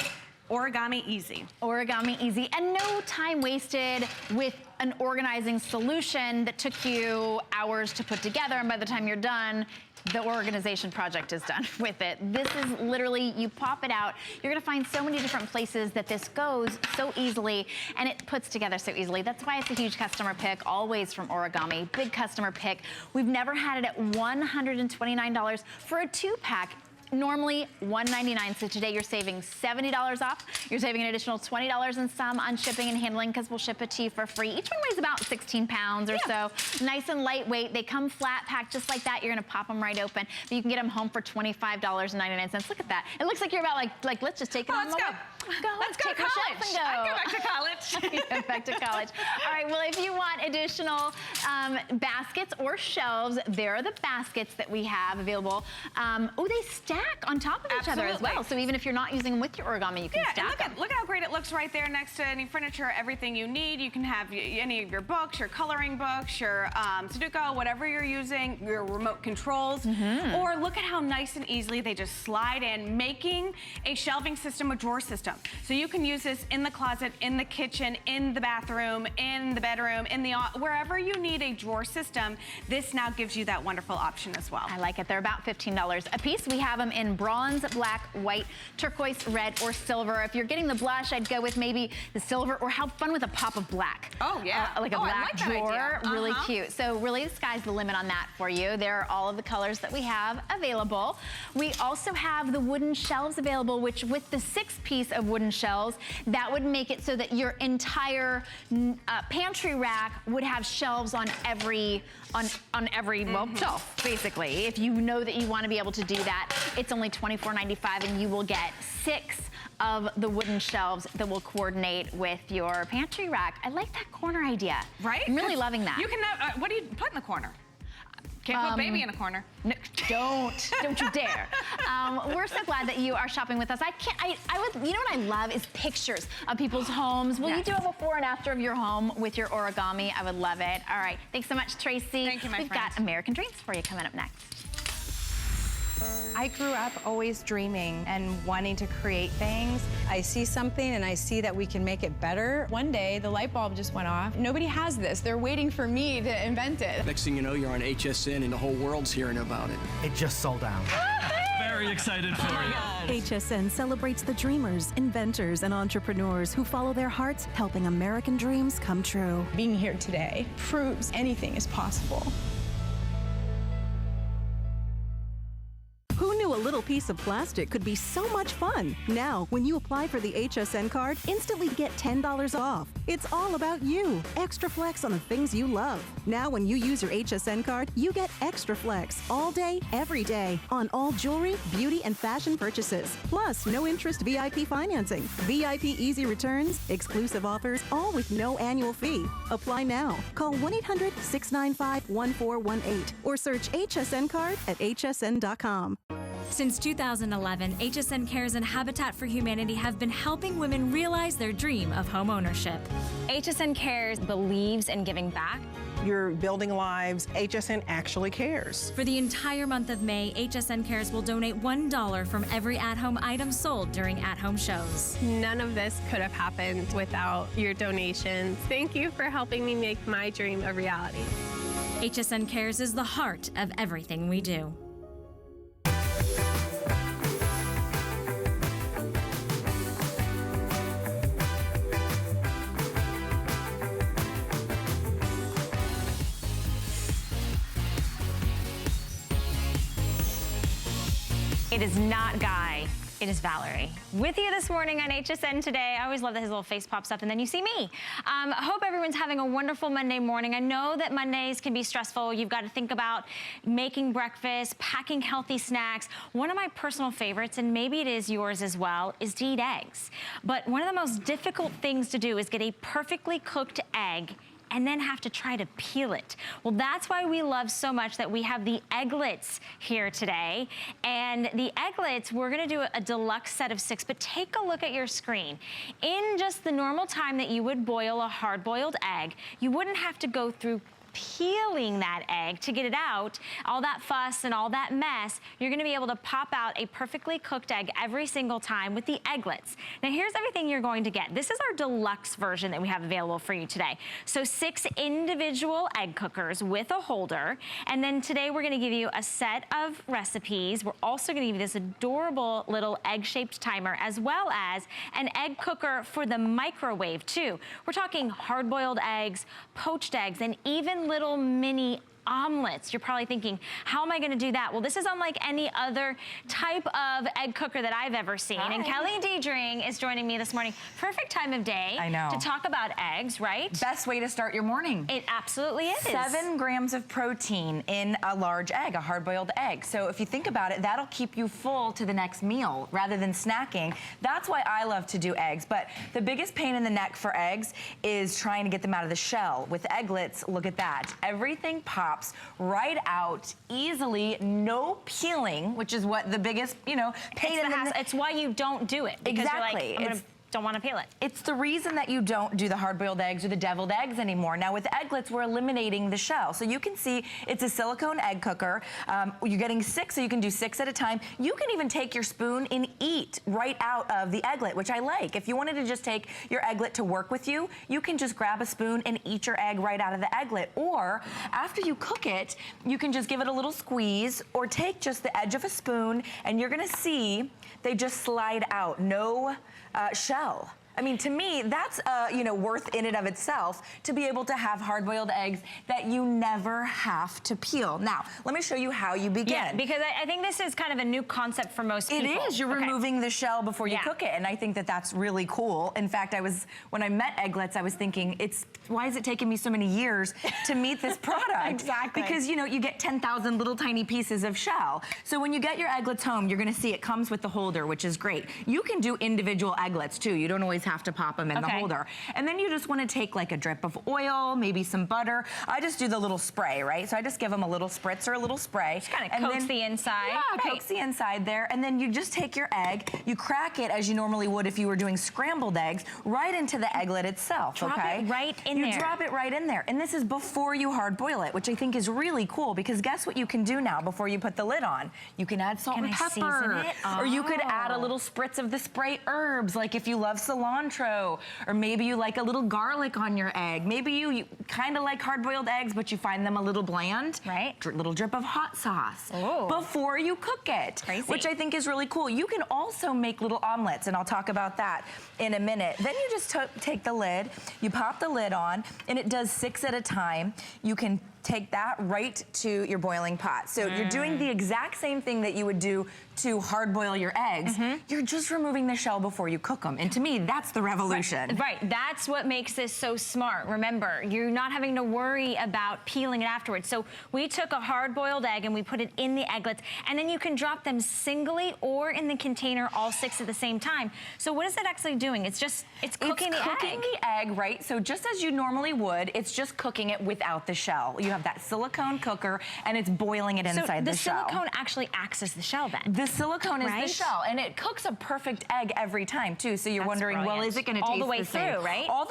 Origami easy. Origami easy, and no time wasted with an organizing solution that took you hours to put together, and by the time you're done, the organization project is done with it. This is literally, you pop it out. You're gonna find so many different places that this goes so easily, and it puts together so easily. That's why it's a huge customer pick, always from Origami. Big customer pick. We've never had it at $129 for a 2-pack. Normally $199, so today you're saving $70 off. You're saving an additional $20 and some on shipping and handling because we'll ship it to you for free. Each one weighs about 16 pounds or so. Nice and lightweight. They come flat packed just like that. You're gonna pop them right open, but you can get them home for $25.99. Look at that. It looks like you're about like let's just take it home. Let's go. Let's go to college. I'd go back to college. Go back to college. All right, well, if you want additional baskets or shelves, there are the baskets that we have available. Oh, they stack on top of each other as well. So even if you're not using them with your origami, you can stack them. Look at how great it looks right there next to any furniture, everything you need. You can have any of your books, your coloring books, your Sudoku, whatever you're using, your remote controls. Or look at how nice and easily they just slide in, making a shelving system a drawer system. So you can use this in the closet, in the kitchen, in the bathroom, in the bedroom, in the wherever you need a drawer system. This now gives you that wonderful option as well. I like it. They're about $15 a piece. We have them in bronze, black, white, turquoise, red, or silver. If you're getting the blush, I'd go with maybe the silver, or have fun with a pop of black. Oh, yeah. Like a black drawer. Really Uh-huh. cute. So really, the sky's the limit on that for you. There are all of the colors that we have available. We also have the wooden shelves available, which with the 6-piece of wooden shelves, that would make it so that your entire pantry rack would have shelves on every well, shelf, basically. If you know that you want to be able to do that, it's only $24.95, and you will get 6 of the wooden shelves that will coordinate with your pantry rack. I like that corner idea. Right? I'm really loving that. You can, what do you put in the corner? Can't put baby in a corner. No, don't you dare. We're so glad that you are shopping with us. You know what I love is pictures of people's homes. Will you do a before and after of your home with your origami? I would love it. All right, thanks so much, Tracy. Thank you, my friend. We've got American Dreams for you coming up next. I grew up always dreaming and wanting to create things. I see something and I see that we can make it better. One day, the light bulb just went off. Nobody has this. They're waiting for me to invent it. Next thing you know, you're on HSN and the whole world's hearing about it. It just sold out. Very excited for you. HSN celebrates the dreamers, inventors, and entrepreneurs who follow their hearts, helping American dreams come true. Being here today proves anything is possible. Who knew a little piece of plastic could be so much fun? Now, when you apply for the HSN card, instantly get $10 off. It's all about you. Extra flex on the things you love. Now, when you use your HSN card, you get extra flex all day, every day on all jewelry, beauty, and fashion purchases. Plus, no interest VIP financing, VIP easy returns, exclusive offers, all with no annual fee. Apply now. Call 1-800-695-1418 or search HSN card at hsn.com. Since 2011, HSN Cares and Habitat for Humanity have been helping women realize their dream of home ownership. HSN Cares believes in giving back. You're building lives. HSN actually cares. For the entire month of May, HSN Cares will donate $1 from every at-home item sold during at-home shows. None of this could have happened without your donations. Thank you for helping me make my dream a reality. HSN Cares is the heart of everything we do. It is not Guy, it is Valerie. With you this morning on HSN Today. I always love that his little face pops up and then you see me. Hope everyone's having a wonderful Monday morning. I know that Mondays can be stressful. You've got to think about making breakfast, packing healthy snacks. One of my personal favorites, and maybe it is yours as well, is to eat eggs. But one of the most difficult things to do is get a perfectly cooked egg and then have to try to peel it. Well, that's why we love so much that we have the egglets here today. And the egglets, we're gonna do a deluxe set of 6, but take a look at your screen. In just the normal time that you would boil a hard-boiled egg, you wouldn't have to go through peeling that egg to get it out, all that fuss and all that mess. You're gonna be able to pop out a perfectly cooked egg every single time with the egglets. Now here's everything you're going to get. This is our deluxe version that we have available for you today. So 6 individual egg cookers with a holder. And then today we're gonna give you a set of recipes. We're also gonna give you this adorable little egg-shaped timer, as well as an egg cooker for the microwave too. We're talking hard-boiled eggs, poached eggs, and even little mini omelets. You're probably thinking, how am I gonna do that? Well, this is unlike any other type of egg cooker that I've ever seen. Hi. And Kelly Dedring is joining me this morning. Perfect time of day I know. to talk about eggs, right? Best way to start your morning. It absolutely is. 7 grams of protein in a large egg, a hard-boiled egg. So if you think about it, that'll keep you full to the next meal rather than snacking. That's why I love to do eggs. But the biggest pain in the neck for eggs is trying to get them out of the shell. With egglets, look at that. Everything pops right out easily, no peeling, which is what the biggest, pain in the neck. It's why you don't do it. Because Exactly. you're like, don't want to peel it. It's the reason that you don't do the hard-boiled eggs or the deviled eggs anymore. Now with egglets, we're eliminating the shell. So you can see it's a silicone egg cooker. You're getting 6, so you can do 6 at a time. You can even take your spoon and eat right out of the egglet, which I like. If you wanted to just take your egglet to work with you, you can just grab a spoon and eat your egg right out of the egglet. Or after you cook it, you can just give it a little squeeze or take just the edge of a spoon and you're gonna see they just slide out. No shell. I mean, to me, that's worth in and of itself to be able to have hard-boiled eggs that you never have to peel. Now, let me show you how you begin. Yeah, because I think this is kind of a new concept for most people. It is. You're removing the shell before you cook it, and I think that that's really cool. In fact, when I met egglets, I was thinking, why is it taking me so many years to meet this product? Exactly. Because, you get 10,000 little tiny pieces of shell. So when you get your egglets home, you're gonna see it comes with the holder, which is great. You can do individual egglets too. You don't always have to pop them in the holder. And then you just want to take like a drip of oil, maybe some butter. I just do the little spray, right? So I just give them a little spritz or a little spray. Just kind of coats the inside. Yeah, coats the inside there. And then you just take your egg, you crack it as you normally would if you were doing scrambled eggs, right into the egglet itself, Drop it right in there. You drop it right in there. And this is before you hard boil it, which I think is really cool because guess what you can do now before you put the lid on? You can add salt and pepper. Season it? Or you could add a little spritz of the spray herbs, like if you love cilantro, or maybe you like a little garlic on your egg. Maybe you kind of like hard-boiled eggs, but you find them a little bland. Right. Little drip of hot sauce before you cook it, which I think is really cool. You can also make little omelets, and I'll talk about that in a minute. Then you just take the lid, you pop the lid on, and it does 6 at a time. You can take that right to your boiling pot. So you're doing the exact same thing that you would do to hard boil your eggs. You're just removing the shell before you cook them. And to me, that's the revolution. Right, that's what makes this so smart. Remember, you're not having to worry about peeling it afterwards. So we took a hard-boiled egg and we put it in the egglets, and then you can drop them singly or in the container, all 6 at the same time. So what is it actually doing? It's cooking the egg. It's cooking the egg, right? So just as you normally would, it's just cooking it without the shell. You have that silicone cooker, and it's boiling it inside the shell. So the silicone actually acts as the shell then? The silicone is the shell, and it cooks a perfect egg every time too. So you're wondering, well, is it going to taste all the way the same? through, right? All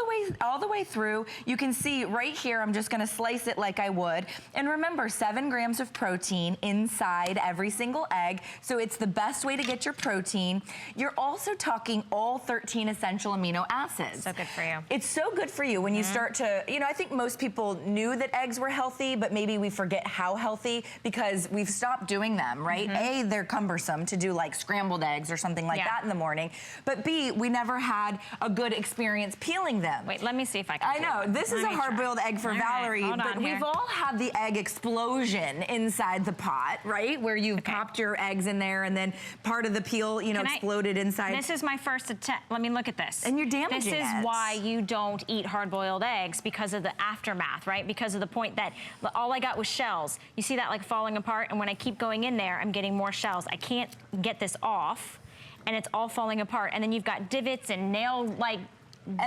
the way through. You can see right here, I'm just going to slice it like I would. And remember, 7 grams of protein inside every single egg. So it's the best way to get your protein. You're also talking all 13 essential amino acids. So good for you. It's so good for you when you start to, I think most people knew that eggs were healthy, but maybe we forget how healthy because we've stopped doing them, right? A, they're cumbersome to do like scrambled eggs or something like that in the morning. But B, we never had a good experience peeling them. Wait, let me see if I can. I know, this is a hard-boiled egg for Valerie, but we've all had the egg explosion inside the pot, right? Where you've popped your eggs in there and then part of the peel, exploded inside. This is my first attempt. Let me look at this. And you're damaging it. This is why you don't eat hard-boiled eggs, because of the aftermath, right? Because of the point that all I got was shells. You see that like falling apart, and when I keep going in there, I'm getting more shells. I can't get this off, and it's all falling apart. And then you've got divots and nail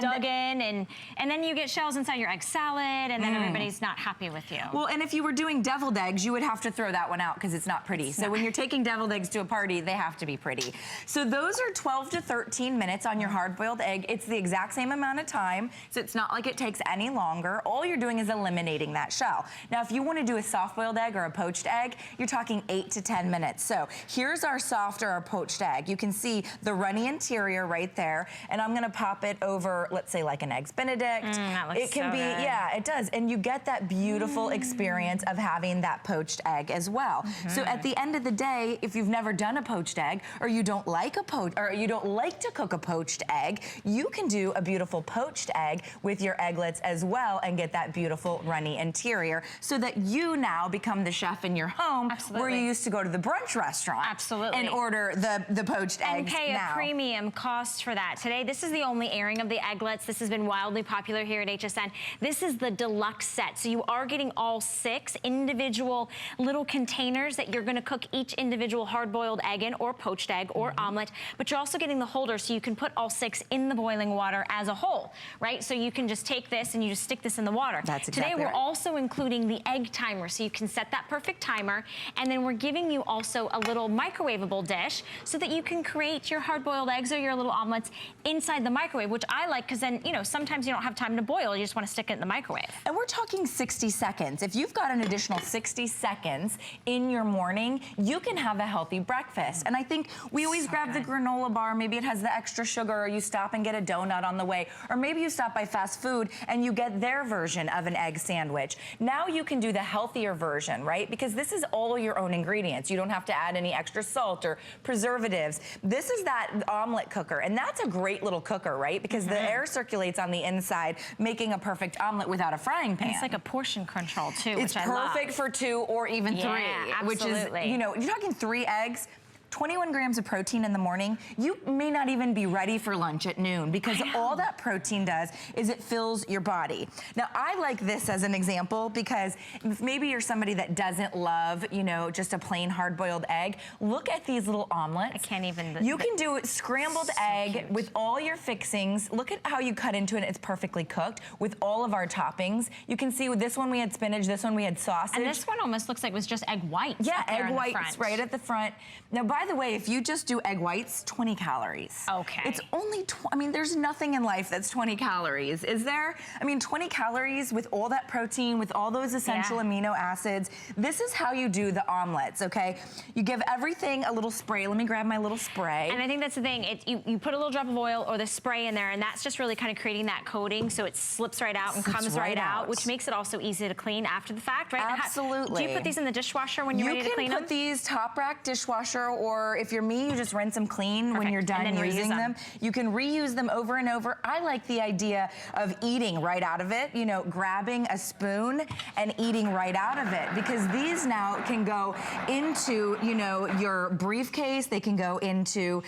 dug in, and then you get shells inside your egg salad, and then everybody's not happy with you. Well, and if you were doing deviled eggs, you would have to throw that one out because it's not pretty. So when you're taking deviled eggs to a party, they have to be pretty. So those are 12 to 13 minutes on your hard-boiled egg. It's the exact same amount of time, so it's not like it takes any longer. All you're doing is eliminating that shell. Now, if you want to do a soft-boiled egg or a poached egg, you're talking 8 to 10 minutes. So here's our soft or our poached egg. You can see the runny interior right there, and I'm going to pop it over over, let's say like an Eggs Benedict. That looks it can so be, good. yeah, it does. And you get that beautiful experience of having that poached egg as well. So at the end of the day, if you've never done a poached egg, or you don't like to cook a poached egg, you can do a beautiful poached egg with your egglets as well and get that beautiful runny interior, so that you now become the chef in your home. Absolutely. Where you used to go to the brunch restaurant. Absolutely. And order the poached eggs and pay now. a premium cost for that. Today, this is the only airing of the egglets. This has been wildly popular here at HSN. This is the deluxe set. So you are getting all 6 individual little containers that you're gonna cook each individual hard-boiled egg in, or poached egg, or omelet, but you're also getting the holder so you can put all 6 in the boiling water as a whole, right? So you can just take this and you just stick this in the water. That's exactly Today, we're right. also including the egg timer, so you can set that perfect timer, and then we're giving you also a little microwavable dish so that you can create your hard-boiled eggs or your little omelets inside the microwave, which I like because then, you know, sometimes you don't have time to boil, you just want to stick it in the microwave. And we're talking 60 seconds. If you've got an additional 60 seconds in your morning, you can have a healthy breakfast. And I think we always grab the granola bar, maybe it has the extra sugar, or you stop and get a donut on the way, or maybe you stop by fast food and you get their version of an egg sandwich. Now you can do the healthier version, right? Because this is all your own ingredients. You don't have to add any extra salt or preservatives. This is that omelet cooker, and that's a great little cooker, right? Because the air circulates on the inside, making a perfect omelet without a frying pan. And it's like a portion control too, It's which I love. perfect for 2 or even 3, which is, you know, you're talking 3 eggs, 21 grams of protein in the morning. You may not even be ready for lunch at noon, because all that protein does is it fills your body. Now, I like this as an example because if maybe you're somebody that doesn't love, you know, just a plain hard-boiled egg, look at these little omelets. I can't even. You can do scrambled egg cute. with all your fixings. Look at how you cut into it. It's perfectly cooked with all of our toppings. You can see with this one we had spinach, this one we had sausage. And this one almost looks like it was just egg whites. Yeah, up there egg in the whites front. right at the front. Now, by the way, if you just do egg whites, 20 calories. Okay. It's only, I mean, there's nothing in life that's 20 calories, is there? I mean, 20 calories with all that protein, with all those essential amino acids. This is how you do the omelets, okay? You give everything a little spray. Let me grab my little spray. And I think that's the thing. You put a little drop of oil or the spray in there, and that's just really kind of creating that coating so it slips right out and comes right out, which makes it also easy to clean after the fact, right? Absolutely. Do you put these in the dishwasher when you're ready to clean them? You can put these top rack dishwasher, or if you're me, you just rinse them clean when you're done using them. You can reuse them over and over. I like the idea of eating right out of it, you know, grabbing a spoon and eating right out of it, because these now can go into, you know, your briefcase. They can go into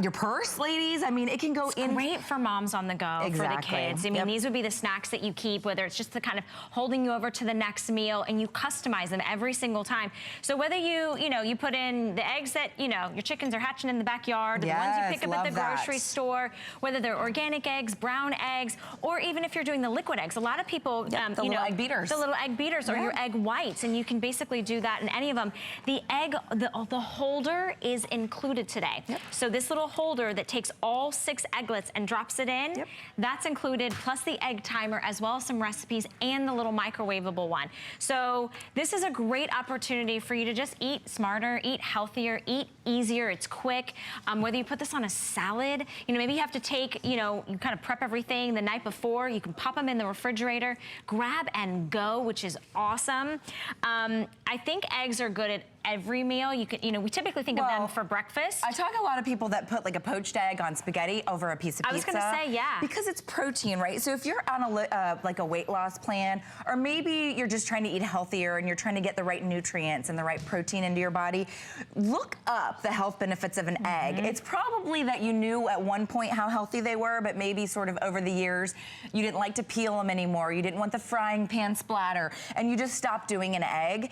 your purse, ladies. I mean, it can go in. Great for moms on the go, for the kids. I mean, these would be the snacks that you keep, whether it's just the kind of holding you over to the next meal, and you customize them every single time. So whether you put in the eggs that, you know, your chickens are hatching in the backyard, the ones you pick up at the grocery store, whether they're organic eggs, brown eggs, or even if you're doing the liquid eggs. A lot of people, the little egg beaters. The little egg beaters or your egg whites, and you can basically do that in any of them. The egg, the holder is included today. So this little holder that takes all 6 egglets and drops it in, that's included, plus the egg timer, as well as some recipes and the little microwavable one. So this is a great opportunity for you to just eat smarter, eat healthier, eat easier. It's quick. Whether you put this on a salad, you know, maybe you have to take, you know, you kind of prep everything the night before. You can pop them in the refrigerator, grab and go, which is awesome. I think eggs are good at every meal. You can, you know, we typically think of them for breakfast. I talk to a lot of people that put like a poached egg on spaghetti over a piece of pizza. I was gonna say, yeah. Because it's protein, right? So if you're on a like a weight loss plan, or maybe you're just trying to eat healthier and you're trying to get the right nutrients and the right protein into your body, look up the health benefits of an egg. It's probably that you knew at one point how healthy they were, but maybe sort of over the years, you didn't like to peel them anymore. You didn't want the frying pan splatter, and you just stopped doing an egg.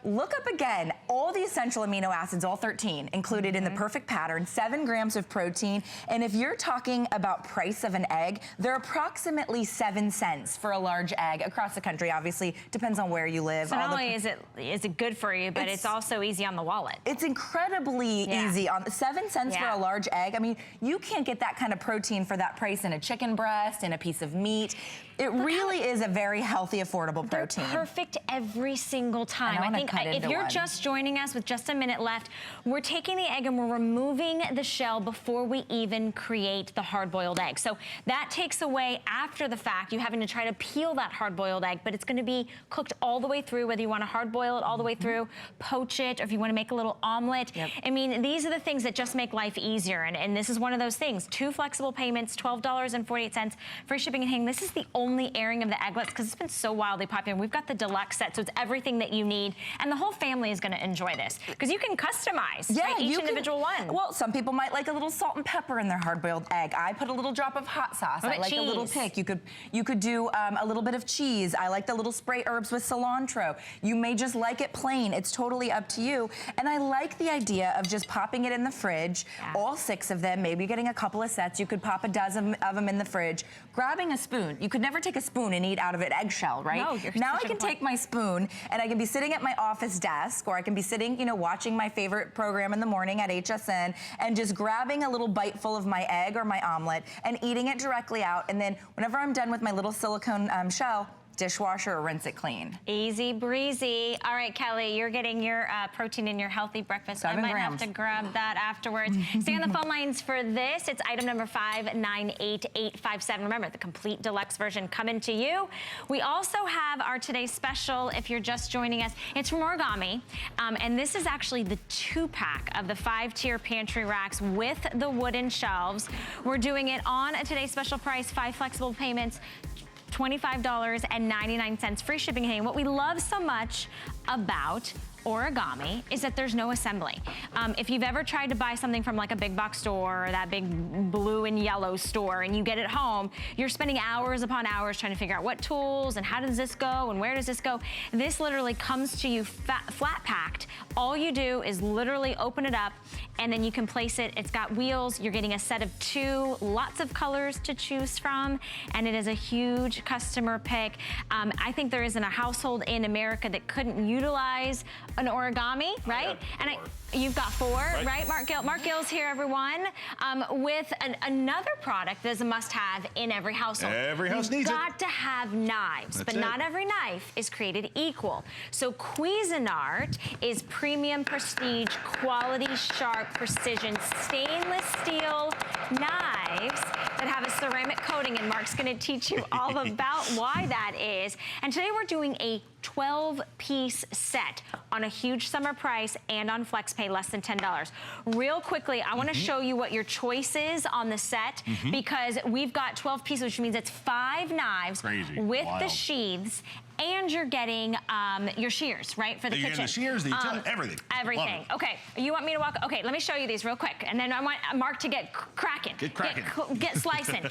Look up again, all the essential amino acids, all 13, included in the perfect pattern, 7 grams of protein. And if you're talking about price of an egg, they're approximately 7 cents for a large egg across the country. Obviously, depends on where you live. So not only is it good for you, but it's also easy on the wallet. It's incredibly easy. 7 cents for a large egg. I mean, you can't get that kind of protein for that price in a chicken breast, in a piece of meat. It really is a very healthy, affordable They're protein. perfect every single time. I think if you're just joining us with just a minute left, we're taking the egg and we're removing the shell before we even create the hard-boiled egg. So that takes away, after the fact, you having to try to peel that hard-boiled egg, but it's gonna be cooked all the way through, whether you wanna hard-boil it all the way through, poach it, or if you wanna make a little omelet. I mean, these are the things that just make life easier, and this is one of those things. 2 flexible payments, $12.48, free shipping and handling. This is the only airing of the egglets because it's been so wildly popular. We've got the deluxe set, so it's everything that you need, and the whole family is gonna enjoy this because you can customize each individual one. Well, some people might like a little salt and pepper in their hard-boiled egg. I put a little drop of hot sauce. I like a little pick. You could do a little bit of cheese. I like the little spray herbs with cilantro. You may just like it plain. It's totally up to you. And I like the idea of just popping it in the fridge, all 6 of them, maybe getting a couple of sets. You could pop a dozen of them in the fridge, grabbing a spoon. You could never take a spoon and eat out of an eggshell, right? No, you're now I can take my spoon and I can be sitting at my office desk, or I can be sitting, you know, watching my favorite program in the morning at HSN and just grabbing a little bite full of my egg or my omelet and eating it directly out. And then whenever I'm done with my little silicone shell, dishwasher or rinse it clean. Easy breezy. All right, Kelly, you're getting your protein in your healthy breakfast. 7 I might grams. have to grab that afterwards. Stay on the phone lines for this. It's item number 598857. Remember, the complete deluxe version coming to you. We also have our today's special, if you're just joining us. It's from Origami, and this is actually the 2-pack of the 5-tier pantry racks with the wooden shelves. We're doing it on a today's special price, 5 flexible payments, $25.99, free shipping and handling. What we love so much about Origami is that there's no assembly. If you've ever tried to buy something from like a big box store or that big blue and yellow store and you get it home, you're spending hours upon hours trying to figure out what tools and how does this go and where does this go. This literally comes to you flat packed. All you do is literally open it up and then you can place it. It's got wheels. You're getting a set of 2, lots of colors to choose from, and it is a huge customer pick. I think there isn't a household in America that couldn't utilize an Origami, right? And you've got 4, right? Mark Gill. Mark Gill's here, everyone, with another product that's a must-have in every household. Every house needs it. You've got to have knives, but not every knife is created equal. So Cuisinart is premium, prestige, quality, sharp, precision, stainless steel knives that have a ceramic coating, and Mark's going to teach you all about why that is. And today we're doing a 12-piece set on a huge summer price and on FlexPay, less than $10. Real quickly, I want to show you what your choice is on the set because we've got 12 pieces, which means it's 5 knives with the sheaths, and you're getting your shears, right, for the kitchen. You're getting the shears, the utility, everything. Everything. Okay, you want me to walk? Okay, let me show you these real quick, and then I want Mark to get cracking. Get cracking. Get slicing.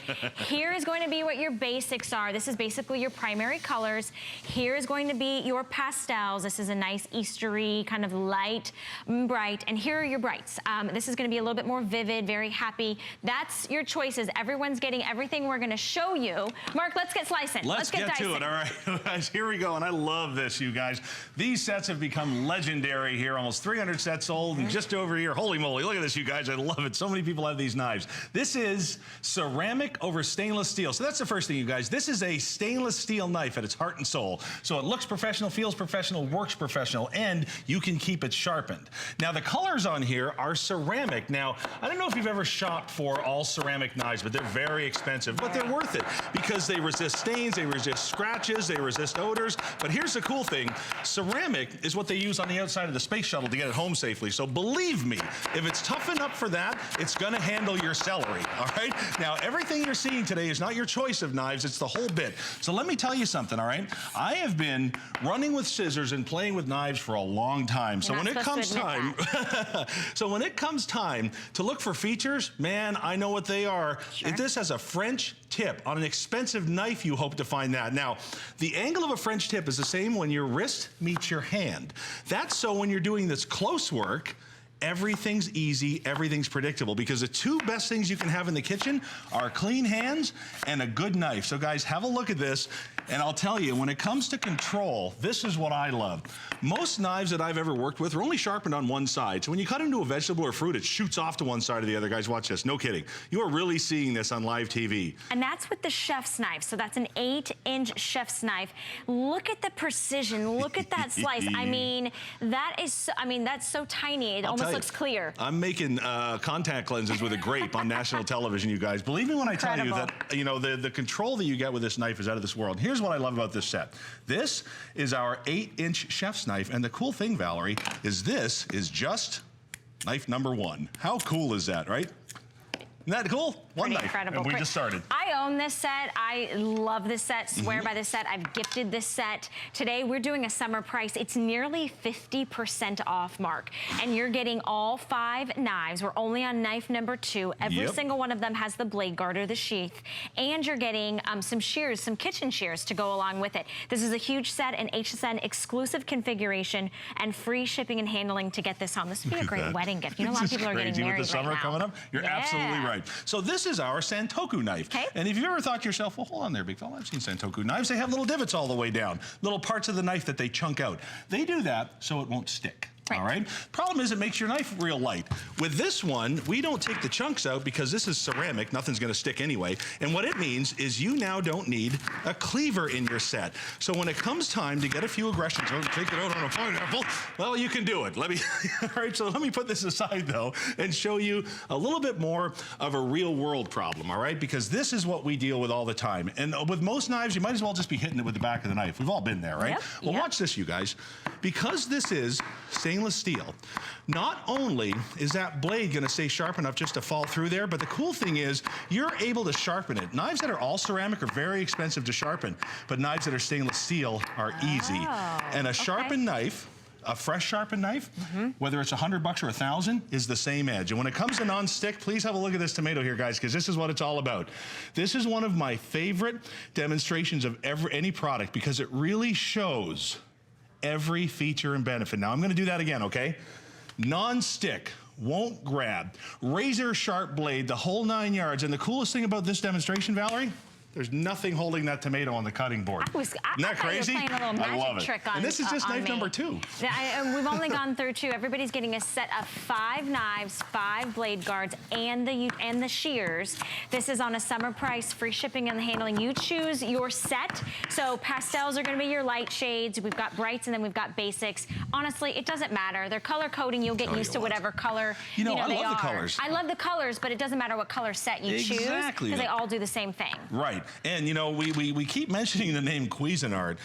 Here is going to be what your basics are. This is basically your primary colors. Here is going to be your pastels. This is a nice Eastery, kind of light, bright, and here are your brights. This is going to be a little bit more vivid, very happy. That's your choices. Everyone's getting everything we're going to show you. Mark, let's get slicing. Let's get dicing. To it, all right. Here we go, and I love this, you guys. These sets have become legendary here. Almost 300 sets sold, and just over here, holy moly, look at this, you guys. I love it. So many people have these knives. This is ceramic over stainless steel. So that's the first thing, you guys. This is a stainless steel knife at its heart and soul. So it looks professional, feels professional, works professional, and you can keep it sharpened. Now, the colors on here are ceramic. Now, I don't know if you've ever shopped for all ceramic knives, but they're very expensive, but they're worth it because they resist stains, they resist scratches, they resist odors. But here's the cool thing. Ceramic is what they use on the outside of the space shuttle to get it home safely. So believe me, if it's tough enough for that, it's gonna handle your celery, all right? Now, everything you're seeing today is not your choice of knives, it's the whole bit. So let me tell you something, all right? I have been running with scissors and playing with knives for a long time. So when it comes time, when it comes time to look for features, man, I know what they are. If this has a French tip on an expensive knife, you hope to find that. Now, the angle of a French tip is the same when your wrist meets your hand. That's so when you're doing this close work, everything's easy, everything's predictable, because the two best things you can have in the kitchen are clean hands and a good knife. So guys, have a look at this, and I'll tell you, when it comes to control, this is what I love. Most knives that I've ever worked with are only sharpened on one side. So when you cut into a vegetable or fruit, it shoots off to one side or the other. Guys, watch this, no kidding. You are really seeing this on live TV. And that's with the chef's knife. So that's an 8-inch chef's knife. Look at the precision, look at that slice. I mean, that is, that's so tiny, it almost looks clear. I'm making contact lenses with a grape on national television, you guys. Believe me when I tell you that, you know, the control that you get with this knife is out of this world. Here's what I love about this set. This is our 8-inch chef's knife, and the cool thing, Valerie, is this is just knife number 1. How cool is that, right? Isn't that cool? One knife, incredible. and we just started. I own this set. I love this set, swear by this set. I've gifted this set. Today, we're doing a summer price. It's nearly 50% off, Mark. And you're getting all 5 knives. We're only on knife number 2. Every single one of them has the blade guard or the sheath. And you're getting some shears, some kitchen shears to go along with it. This is a huge set, an HSN exclusive configuration, and free shipping and handling to get this home. This would be a great wedding gift. You know, a lot of people are getting married with the summer right now. coming up. You're absolutely right. So this is our Santoku knife. And if you ever thought to yourself, well, hold on there, big fella, I've seen Santoku knives. They have little divots all the way down, little parts of the knife that they chunk out. They do that so it won't stick. All right. Problem is, it makes your knife real light. With this one, we don't take the chunks out because this is ceramic. Nothing's going to stick anyway. And what it means is you now don't need a cleaver in your set. So when it comes time to get a few aggressions, take it out on a pineapple, well, you can do it. All right. So let me put this aside though and show you a little bit more of a real world problem. All right. Because this is what we deal with all the time. And with most knives, you might as well just be hitting it with the back of the knife. We've all been there, right? Well, watch this, you guys. Because this is stainless steel, not only is that blade going to stay sharp enough just to fall through there, but the cool thing is you're able to sharpen it. Knives that are all ceramic are very expensive to sharpen, but knives that are stainless steel are easy. And a sharpened knife, a fresh sharpened knife, whether it's $100 or $1,000, is the same edge. And when it comes to non-stick, please have a look at this tomato here, guys, because this is what it's all about. This is one of my favorite demonstrations of any product because it really shows every feature and benefit. Now I'm going to do that again, okay? Non-stick, won't grab, razor sharp blade, the whole 9 yards. And the coolest thing about this demonstration, Valerie, there's nothing holding that tomato on the cutting board. Isn't that crazy? I love it. Trick on, and this is just knife number 2. We've only gone through 2. Everybody's getting a set of 5 knives, 5 blade guards, and the shears. This is on a summer price, free shipping and the handling. You choose your set. So pastels are going to be your light shades. We've got brights and then we've got basics. Honestly, it doesn't matter. They're color coding. You'll get used to whatever color I they love are. the colors. I love the colors, but it doesn't matter what color set you choose because they all do the same thing. Right. And, you know, we keep mentioning the name Cuisinart.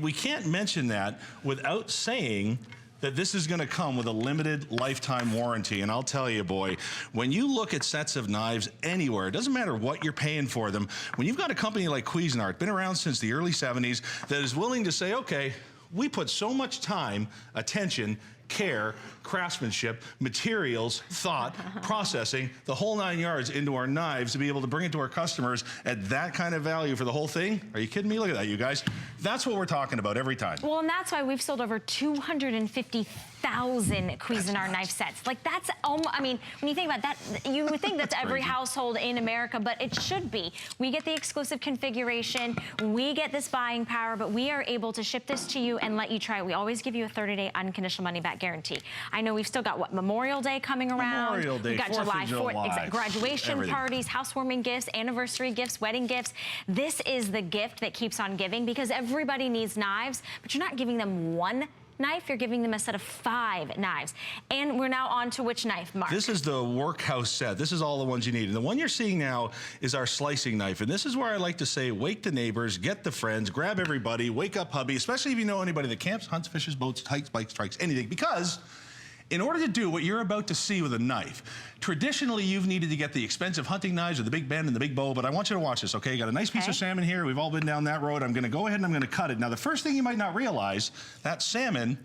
We can't mention that without saying that this is going to come with a limited lifetime warranty. And I'll tell you, boy, when you look at sets of knives anywhere, it doesn't matter what you're paying for them, when you've got a company like Cuisinart, been around since the early 70s, that is willing to say, okay, we put so much time, attention, care, craftsmanship, materials, thought, processing, the whole 9 yards into our knives to be able to bring it to our customers at that kind of value for the whole thing. Are you kidding me? Look at that, you guys. That's what we're talking about every time. Well, and that's why we've sold over 250,000 Cuisinart knife sets. Like that's, I mean, when you think about that, you would think that's every household in America, but it should be. We get the exclusive configuration, we get this buying power, but we are able to ship this to you and let you try it. We always give you a 30-day unconditional money-back guarantee. I know we've still got, what, Memorial Day coming around. Memorial Day, we've got July 4th, graduation everything. parties, housewarming gifts, anniversary gifts, wedding gifts. This is the gift that keeps on giving because everybody needs knives, but you're not giving them one knife, you're giving them a set of 5 knives. And we're now on to which knife, Mark? This is the Workhouse Set. This is all the ones you need. And the one you're seeing now is our slicing knife. And this is where I like to say, wake the neighbors, get the friends, grab everybody, wake up hubby, especially if you know anybody that camps, hunts, fishes, boats, hikes, bikes, trikes, anything. Because in order to do what you're about to see with a knife, traditionally you've needed to get the expensive hunting knives with the big bend and the big bow, but I want you to watch this, okay? Got a nice piece of salmon here. We've all been down that road. I'm gonna go ahead and I'm gonna cut it. Now, the first thing you might not realize, that salmon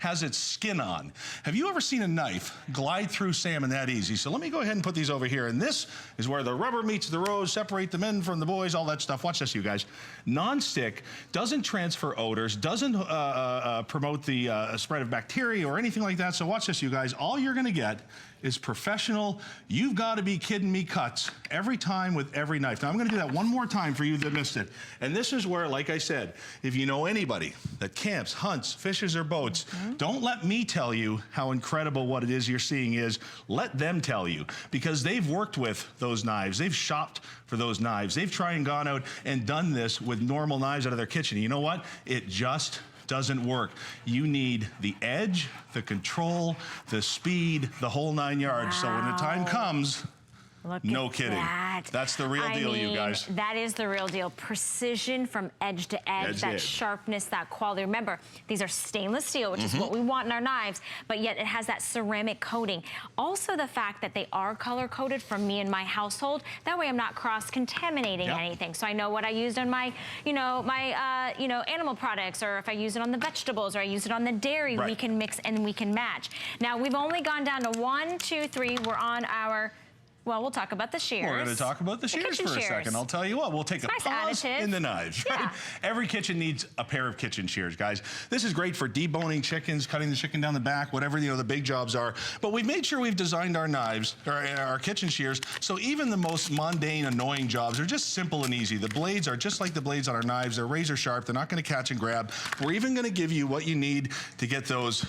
has its skin on. Have you ever seen a knife glide through salmon that easy? So let me go ahead and put these over here. And this is where the rubber meets the rose, separate the men from the boys, all that stuff. Watch this, you guys. Non-stick, doesn't transfer odors, doesn't promote the spread of bacteria or anything like that. So watch this, you guys. All you're gonna get is professional, you've got to be kidding me cuts every time with every knife. Now I'm going to do that one more time for you that missed it. And this is where, like I said, if you know anybody that camps, hunts, fishes, or boats, don't let me tell you how incredible what it is you're seeing is. Let them tell you, because they've worked with those knives. They've shopped for those knives. They've tried and gone out and done this with normal knives out of their kitchen. You know what? It just doesn't work. You need the edge, the control, the speed, the whole 9 yards. So when the time comes, no kidding. That's the real deal, you guys. That is the real deal. Precision from edge to edge, that sharpness, that quality. Remember, these are stainless steel, which is what we want in our knives, but yet it has that ceramic coating. Also the fact that they are color coded from me and my household. That way I'm not cross-contaminating anything. So I know what I used on my, animal products, or if I use it on the vegetables, or I use it on the dairy, we can mix and we can match. Now we've only gone down to 1, 2, 3. We're on our, well, we'll talk about the shears. We're going to talk about the shears for a second. I'll tell you what, we'll take a pause in the knives, right? Every kitchen needs a pair of kitchen shears, guys. This is great for deboning chickens, cutting the chicken down the back, whatever, the big jobs are. But we've made sure we've designed our knives, or our kitchen shears, so even the most mundane, annoying jobs are just simple and easy. The blades are just like the blades on our knives. They're razor sharp. They're not going to catch and grab. We're even going to give you what you need to get those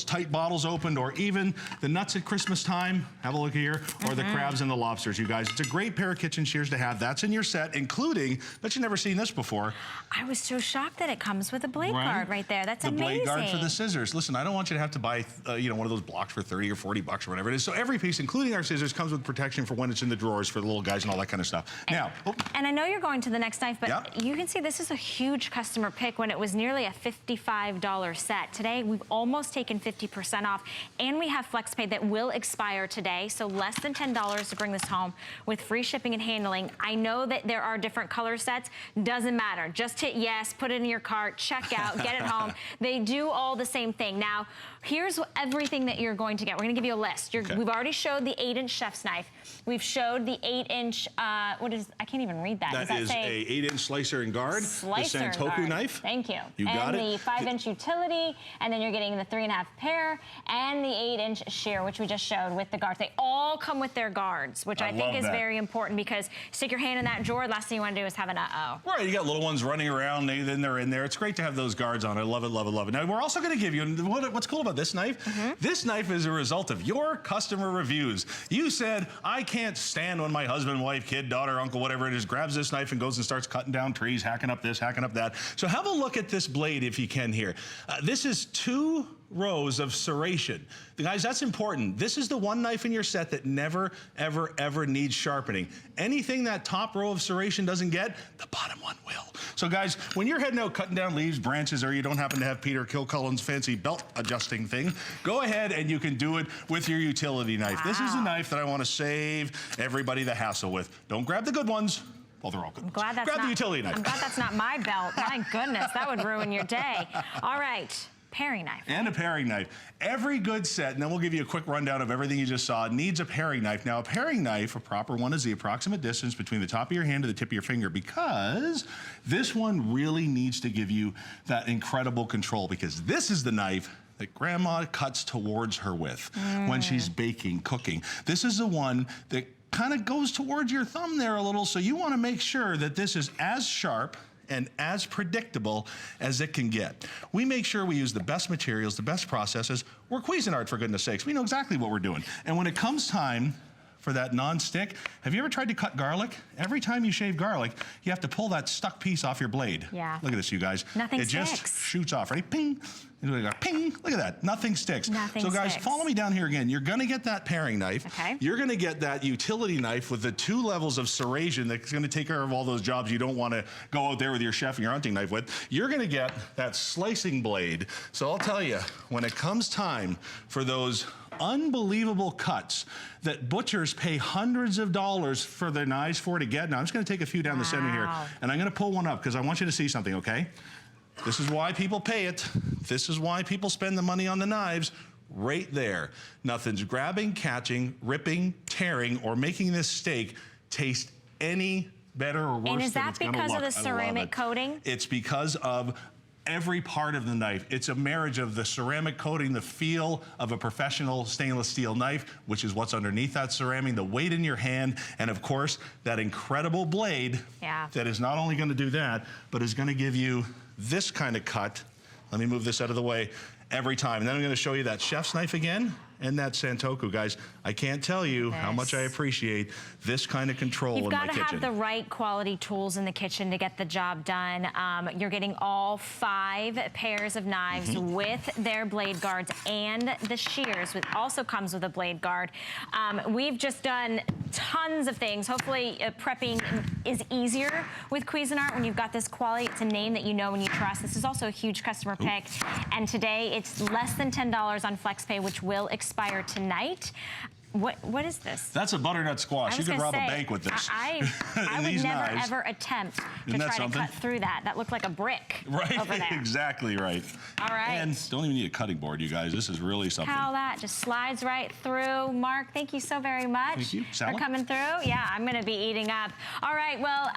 tight bottles opened, or even the nuts at Christmas time. Have a look here, or the crabs and the lobsters, you guys. It's a great pair of kitchen shears to have. That's in your set, including, bet you've never seen this before. I was so shocked that it comes with a blade guard right there. That's amazing. The blade guard for the scissors. Listen, I don't want you to have to buy, one of those blocks for 30 or 40 bucks or whatever it is. So every piece, including our scissors, comes with protection for when it's in the drawers for the little guys and all that kind of stuff. And I know you're going to the next knife, but you can see this is a huge customer pick when it was nearly a $55 set. Today, we've almost taken 50% off, and we have FlexPay that will expire today, so less than $10 to bring this home with free shipping and handling. I know that there are different color sets. Doesn't matter. Just hit yes, put it in your cart, check out, get it home. They do all the same thing. Now, here's everything that you're going to get. We're going to give you a list. We've already showed the 8-inch chef's knife. We've showed the 8-inch, I can't even read that. That is a 8-inch slicer and guard. Slicer the Santoku knife. Thank you. You got it. And the 5-inch utility, and then you're getting the 3.5 pair, and the 8-inch shear, which we just showed with the guards. They all come with their guards, which I think is very important, because stick your hand in that drawer, last thing you want to do is have an uh-oh. Right, you got little ones running around, then they're in there. It's great to have those guards on. I love it, love it, love it. Now, we're also going to give you, what's cool about this knife? This knife is a result of your customer reviews. You said, I can't stand when my husband, wife, kid, daughter, uncle, whatever it is, grabs this knife and goes and starts cutting down trees, hacking up this, hacking up that. So have a look at this blade if you can here. This is 2 rows of serration. Guys, that's important. This is the one knife in your set that never, ever, ever needs sharpening. Anything that top row of serration doesn't get, the bottom one will. So guys, when you're heading out cutting down leaves, branches, or you don't happen to have Peter Kilcullen's fancy belt adjusting thing, go ahead and you can do it with your utility knife. This is a knife that I want to save everybody the hassle with. Don't grab the good ones. Well, they're all good. Grab the utility knife. I'm glad that's not my belt. My goodness, that would ruin your day. All right. Paring knife. And a paring knife. Every good set, and then we'll give you a quick rundown of everything you just saw, needs a paring knife. Now, a paring knife, a proper one, is the approximate distance between the top of your hand to the tip of your finger, because this one really needs to give you that incredible control, because this is the knife that Grandma cuts towards her with when she's baking, cooking. This is the one that kind of goes towards your thumb there a little, so you want to make sure that this is as sharp and as predictable as it can get. We make sure we use the best materials, the best processes. We're Cuisinart, for goodness sakes. We know exactly what we're doing. And when it comes time for that non-stick, have you ever tried to cut garlic? Every time you shave garlic, you have to pull that stuck piece off your blade. Yeah. Look at this, you guys. Nothing sticks. Just shoots off, right? Ping. Ping, look at that, nothing sticks. So guys, follow me down here again. You're gonna get that paring knife. Okay. You're gonna get that utility knife with the 2 levels of serration that's gonna take care of all those jobs you don't wanna go out there with your chef and your hunting knife with. You're gonna get that slicing blade. So I'll tell you, when it comes time for those unbelievable cuts that butchers pay hundreds of dollars for their knives to get. Now I'm just gonna take a few down the center here, and I'm gonna pull one up because I want you to see something, okay? This is why people pay it. This is why people spend the money on the knives. Right there. Nothing's grabbing, catching, ripping, tearing, or making this steak taste any better or worse than it's gonna look. And is that because of the ceramic coating? It's because of every part of the knife. It's a marriage of the ceramic coating, the feel of a professional stainless steel knife, which is what's underneath that ceramic, the weight in your hand, and of course, that incredible blade that is not only gonna do that, but is gonna give you this kind of cut. Let me move this out of the way. Every time. And then I'm going to show you that chef's knife again and that Santoku. Guys, I can't tell you how much I appreciate this kind of control in my kitchen. You've got to have the right quality tools in the kitchen to get the job done. You're getting all 5 pairs of knives with their blade guards and the shears, which also comes with a blade guard. We've just done tons of things. Hopefully prepping is easier with Cuisinart when you've got this quality. It's a name that you know and you trust. This is also a huge customer pick. And today it's less than $10 on FlexPay, which will expire tonight. What is this? That's a butternut squash. You could rob a bank with this. I would never ever attempt to try to cut through that. That looked like a brick over there. Exactly right. All right. And don't even need a cutting board, you guys. This is really something. How that just slides right through. Mark, thank you so very much for coming through. Yeah, I'm going to be eating up. All right, well,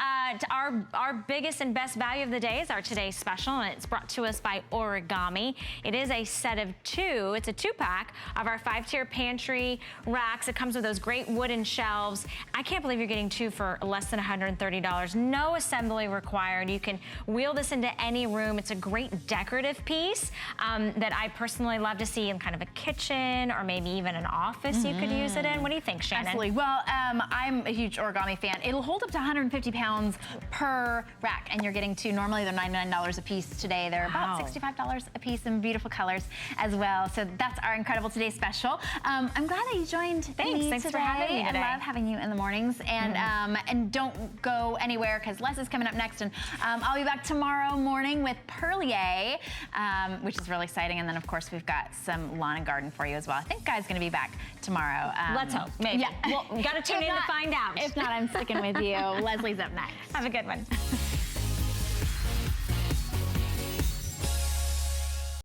our biggest and best value of the day is our today's special, and it's brought to us by Origami. It is a set of 2. It's a 2-pack of our 5-tier pantry racks. It comes with those great wooden shelves. I can't believe you're getting 2 for less than $130. No assembly required. You can wheel this into any room. It's a great decorative piece that I personally love to see in kind of a kitchen or maybe even an office you could use it in. What do you think, Shannon? Absolutely. Well, I'm a huge Origami fan. It'll hold up to 150 pounds per rack, and you're getting 2. Normally, they're $99 a piece. Today, they're about $65 a piece in beautiful colors as well. So that's our incredible today's special. I'm glad that you joined me Thanks today. for having me today. I love having you in the mornings. And don't go anywhere because Les is coming up next. And I'll be back tomorrow morning with Perlier, which is really exciting. And then, of course, we've got some lawn and garden for you as well. I think Guy's going to be back tomorrow. Let's hope. Maybe. Yeah. Well, got to tune in to find out. If not, I'm sticking with you. Leslie's up next. Have a good one.